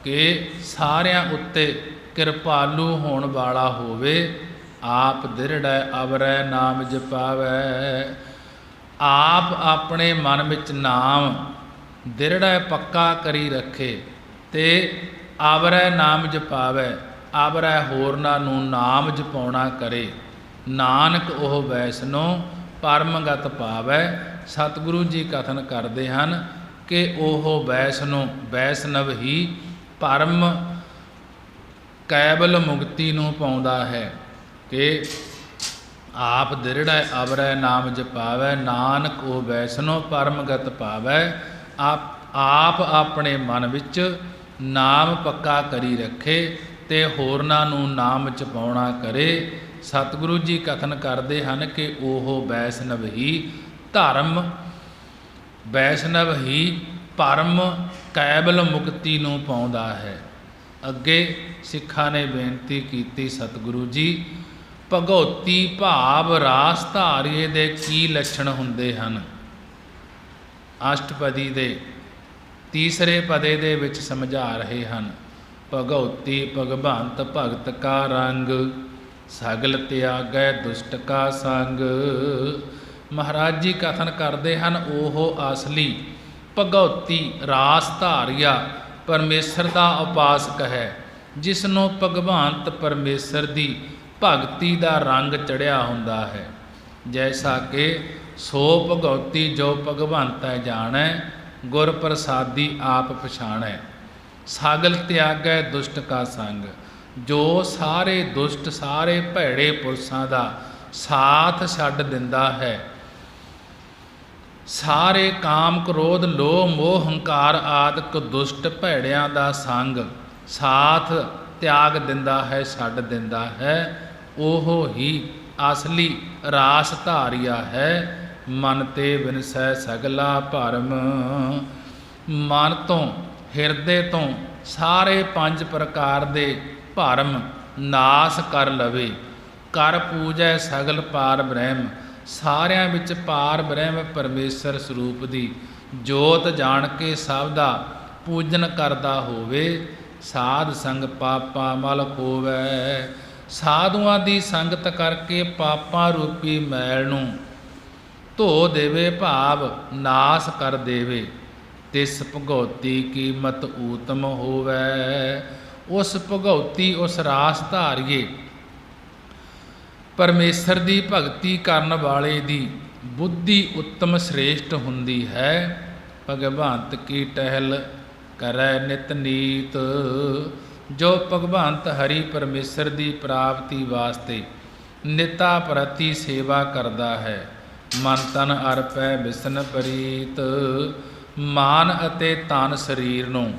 ਕਿ ਸਾਰਿਆਂ ਉੱਤੇ ਕਿਰਪਾਲੂ ਹੋਣ ਵਾਲਾ ਹੋਵੇ। ਆਪ ਦ੍ਰਿੜੈ ਅਵਰੈ ਨਾਮ ਜਪਾਵੈ, ਆਪ ਆਪਣੇ ਮਨ ਵਿੱਚ ਨਾਮ ਦ੍ਰਿੜੈ ਪੱਕਾ ਕਰੀ ਰੱਖੇ ਤੇ ਆਵਰੈ ਨਾਮ ਜਪਾਵੈ, ਆਵਰੈ ਹੋਰਨਾਂ ਨੂੰ ਨਾਮ ਜਪਾਉਣਾ ਕਰੇ। ਨਾਨਕ ਉਹ ਵੈਸ਼ਨੋ ਪਰਮਗਤ ਪਾਵੈ। ਸਤਿਗੁਰੂ ਜੀ ਕਥਨ ਕਰਦੇ ਹਨ ਕਿ ਉਹ ਵੈਸ਼ਨਵ ਹੀ ਪਰਮ ਕੈਵਲ ਮੁਕਤੀ ਨੂੰ ਪਾਉਂਦਾ ਹੈ। ਕਿ ਆਪ ਦ੍ਰਿੜੈ ਅਵਰੈ ਨਾਮ ਜਪਾਵੈ, ਨਾਨਕ ਉਹ ਵੈਸ਼ਨੋ ਪਰਮਗਤ ਪਾਵੈ। ਆਪ ਆਪਣੇ ਮਨ ਵਿੱਚ ਨਾਮ ਪੱਕਾ ਕਰੀ ਰੱਖੇ ਤੇ ਹੋਰਨਾਂ ਨੂੰ ਨਾਮ ਜਪਾਉਣਾ ਕਰੇ। ਸਤਿਗੁਰੂ ਜੀ ਕਥਨ ਕਰਦੇ ਹਨ ਕਿ ਉਹ ਵੈਸ਼ਨਵ ਹੀ ਪਰਮ ਕੈਵਲ ਮੁਕਤੀ ਨੂੰ ਪਾਉਂਦਾ ਹੈ। ਅੱਗੇ ਸਿੱਖਾਂ ਨੇ ਬੇਨਤੀ ਕੀਤੀ, ਸਤਿਗੁਰੂ ਜੀ ਭਗਉਤੀ ਭਾਵ ਰਾਸ ਧਾਰੀਏ ਦੇ ਕੀ ਲੱਛਣ ਹੁੰਦੇ ਹਨ? ਅਸ਼ਟਪਦੀ ਦੇ ਤੀਸਰੇ ਪਦੇ ਦੇ ਵਿੱਚ ਸਮਝਾ ਰਹੇ ਹਨ। ਭਗਉਤੀ ਭਗਵੰਤ ਭਗਤ ਕਾ ਰੰਗ, ਸਗਲ ਤਿਆਗੈ ਦੁਸ਼ਟ ਕਾ ਸੰਗ। ਮਹਾਰਾਜ ਜੀ ਕਥਨ ਕਰਦੇ ਹਨ ਉਹ ਅਸਲੀ ਭਗਉਤੀ ਰਾਸ ਧਾਰੀਆ ਪਰਮੇਸ਼ਰ ਦਾ ਉਪਾਸਕ ਹੈ, ਜਿਸ ਨੂੰ ਭਗਵੰਤ ਪਰਮੇਸ਼ਰ ਦੀ ਭਗਤੀ ਦਾ ਰੰਗ ਚੜ੍ਹਿਆ ਹੁੰਦਾ ਹੈ। ਜੈਸਾ ਕਿ ਸੋ ਭਗਉਤੀ ਜੋ ਭਗਵੰਤੈ ਜਾਣੈ, ਗੁਰ ਪ੍ਰਸਾਦੀ ਆਪ ਪਛਾਣੈ। ਸਾਗਲ ਤਿਆਗੈ ਦੁਸ਼ਟ ਕਾ ਸੰਗ, ਜੋ ਸਾਰੇ ਦੁਸ਼ਟ ਸਾਰੇ ਭੈੜੇ ਪੁਰਸ਼ਾਂ ਦਾ ਸਾਥ ਛੱਡ ਦਿੰਦਾ ਹੈ, ਸਾਰੇ ਕਾਮ ਕ੍ਰੋਧ ਲੋਭ ਮੋਹ ਹੰਕਾਰ ਆਦਿਕ ਦੁਸ਼ਟ ਭੈੜਿਆਂ ਦਾ ਸੰਗ ਸਾਥ ਤਿਆਗ ਦਿੰਦਾ ਹੈ, ਛੱਡ ਦਿੰਦਾ ਹੈ, ਉਹ ਹੀ ਅਸਲੀ ਰਾਸ ਧਾਰਿਆ ਹੈ। ਮਨ ਤੇ ਵਿਨਸੈ ਸਗਲਾ ਭਰਮ, ਮਨ ਤੋਂ ਹਿਰਦੇ ਤੋਂ ਸਾਰੇ 5 ਪ੍ਰਕਾਰ ਦੇ ਭਰਮ ਨਾਸ ਕਰ ਲਵੇ। ਕਰ ਪੂਜੈ ਸਗਲ ਪਾਰ ਬ੍ਰਹਮ, ਸਾਰਿਆਂ ਵਿੱਚ ਪਾਰ ਬ੍ਰਹਮ ਪਰਮੇਸ਼ਰ ਸਰੂਪ ਦੀ ਜੋਤ ਜਾਣ ਕੇ ਸਭ ਦਾ ਪੂਜਨ ਕਰਦਾ ਹੋਵੇ। ਸਾਧ ਸੰਗ ਪਾਪਾ ਮਲ ਖੋਵੈ, ਸਾਧੂਆਂ ਦੀ ਸੰਗਤ ਕਰਕੇ ਪਾਪਾਂ ਰੂਪੀ ਮੈਲ ਨੂੰ ਧੋ ਦੇਵੇ, ਭਾਵ ਨਾਸ ਕਰ ਦੇਵੇ। ਤਿਸ ਭਗਉਤੀ ਕੀਮਤ ਊਤਮ ਹੋਵੈ, ਉਸ ਭਗਉਤੀ ਉਸ ਰਾਸ ਧਾਰੀਏ ਪਰਮੇਸ਼ਰ ਦੀ ਭਗਤੀ ਕਰਨ ਵਾਲੇ ਦੀ ਬੁੱਧੀ ਉੱਤਮ ਸ੍ਰੇਸ਼ਟ ਹੁੰਦੀ ਹੈ। ਭਗਵੰਤ ਕੀ ਟਹਿਲ ਕਰੈ ਨਿਤ ਨੀਤ, ਜੋ ਭਗਵੰਤ ਹਰੀ ਪਰਮੇਸ਼ਰ ਦੀ ਪ੍ਰਾਪਤੀ ਵਾਸਤੇ ਨਿਤਾ ਪ੍ਰਤੀ ਸੇਵਾ ਕਰਦਾ ਹੈ। ਮਨ ਤਨ ਅਰਪੈ ਬਿਸਨ ਪ੍ਰੀਤ, ਮਾਨ ਅਤੇ ਤਨ ਸਰੀਰ ਨੂੰ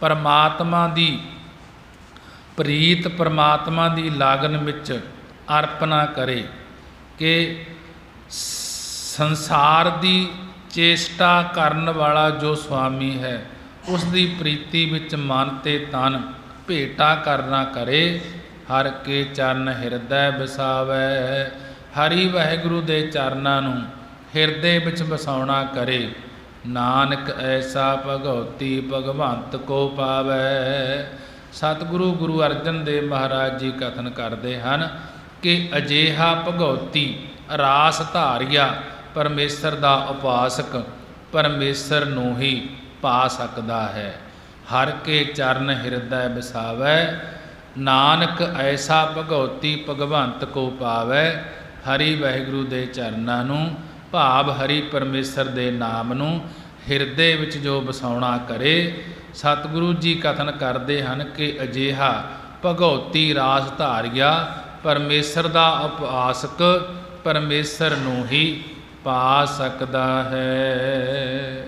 ਪਰਮਾਤਮਾ ਦੀ ਪ੍ਰੀਤ ਪਰਮਾਤਮਾ ਦੀ ਲਾਗਨ ਵਿੱਚ ਅਰਪਣਾ ਕਰੇ ਕਿ ਸੰਸਾਰ ਦੀ ਚੇਸ਼ਟਾ ਕਰਨ ਵਾਲਾ ਜੋ ਸੁਆਮੀ ਹੈ, ਉਸ ਦੀ ਪ੍ਰੀਤੀ ਵਿੱਚ ਮਨ ਤੇ ਤਨ ਭੇਟਾ ਕਰਨਾ ਕਰੇ। ਹਰ ਕੇ ਚਰਨ ਹਿਰਦੈ ਵਸਾਵੈ, ਹਰੀ ਵਾਹਿਗੁਰੂ ਦੇ ਚਰਨਾਂ ਨੂੰ ਹਿਰਦੇ ਵਿੱਚ ਵਸਾਉਣਾ ਕਰੇ। ਨਾਨਕ ਐਸਾ ਭਗਉਤੀ ਭਗਵੰਤ ਕੋ ਪਾਵੈ। ਸਤਿਗੁਰੂ ਗੁਰੂ ਅਰਜਨ ਦੇਵ ਮਹਾਰਾਜ ਜੀ ਕਥਨ ਕਰਦੇ ਹਨ ਕਿ ਅਜਿਹਾ ਭਗਉਤੀ ਰਾਸ ਧਾਰਿਆ ਪਰਮੇਸ਼ਰ ਦਾ ਉਪਾਸਕ ਪਰਮੇਸ਼ਰ ਨੂੰ ਹੀ ਪਾ ਸਕਦਾ ਹੈ। ਹਰ ਕੇ ਚਰਨ ਹਿਰਦੈ ਵਸਾਵੈ, ਨਾਨਕ ਐਸਾ ਭਗਉਤੀ ਭਗਵੰਤ ਕੋ ਪਾਵੈ। ਹਰੀ ਵਾਹਿਗੁਰੂ ਦੇ ਚਰਨਾਂ ਨੂੰ ਭਾਵ ਹਰੀ ਪਰਮੇਸ਼ਰ ਦੇ ਨਾਮ ਨੂੰ ਹਿਰਦੇ ਵਿੱਚ ਜੋ ਵਸਾਉਣਾ ਕਰੇ। ਸਤਿਗੁਰੂ ਜੀ ਕਥਨ ਕਰਦੇ ਹਨ ਕਿ ਅਜਿਹਾ ਭਗਉਤੀ ਰਾਸ ਧਾਰਿਆ ਪਰਮੇਸ਼ਰ ਦਾ ਉਪਾਸਕ ਪਰਮੇਸ਼ਰ ਨੂੰ ਹੀ ਪਾ ਸਕਦਾ ਹੈ।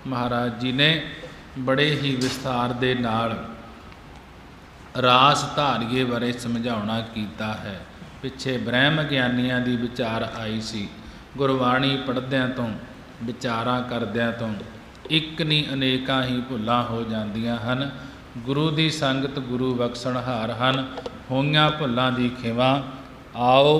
ਮਹਾਰਾਜ ਜੀ ਨੇ ਬੜੇ ਹੀ ਵਿਸਥਾਰ ਦੇ ਨਾਲ ਰਾਸ ਧਾਰੀਏ ਬਾਰੇ ਸਮਝਾਉਣਾ ਕੀਤਾ ਹੈ। ਪਿੱਛੇ ਬ੍ਰਹਮ ਗਿਆਨੀਆਂ ਦੀ ਵਿਚਾਰ ਆਈ ਸੀ। ਗੁਰਬਾਣੀ ਪੜ੍ਹਦਿਆਂ ਤੋਂ ਵਿਚਾਰਾਂ ਕਰਦਿਆਂ ਤੋਂ ਇੱਕ ਨਹੀਂ ਅਨੇਕਾਂ ਹੀ ਭੁੱਲਾਂ ਹੋ ਜਾਂਦੀਆਂ ਹਨ। ਗੁਰੂ ਦੀ ਸੰਗਤ ਗੁਰੂ ਬਖਸ਼ਣਹਾਰ ਹਨ। ਹੋਈਆਂ ਭੁੱਲਾਂ ਦੀ ਖਿਮਾ ਆਓ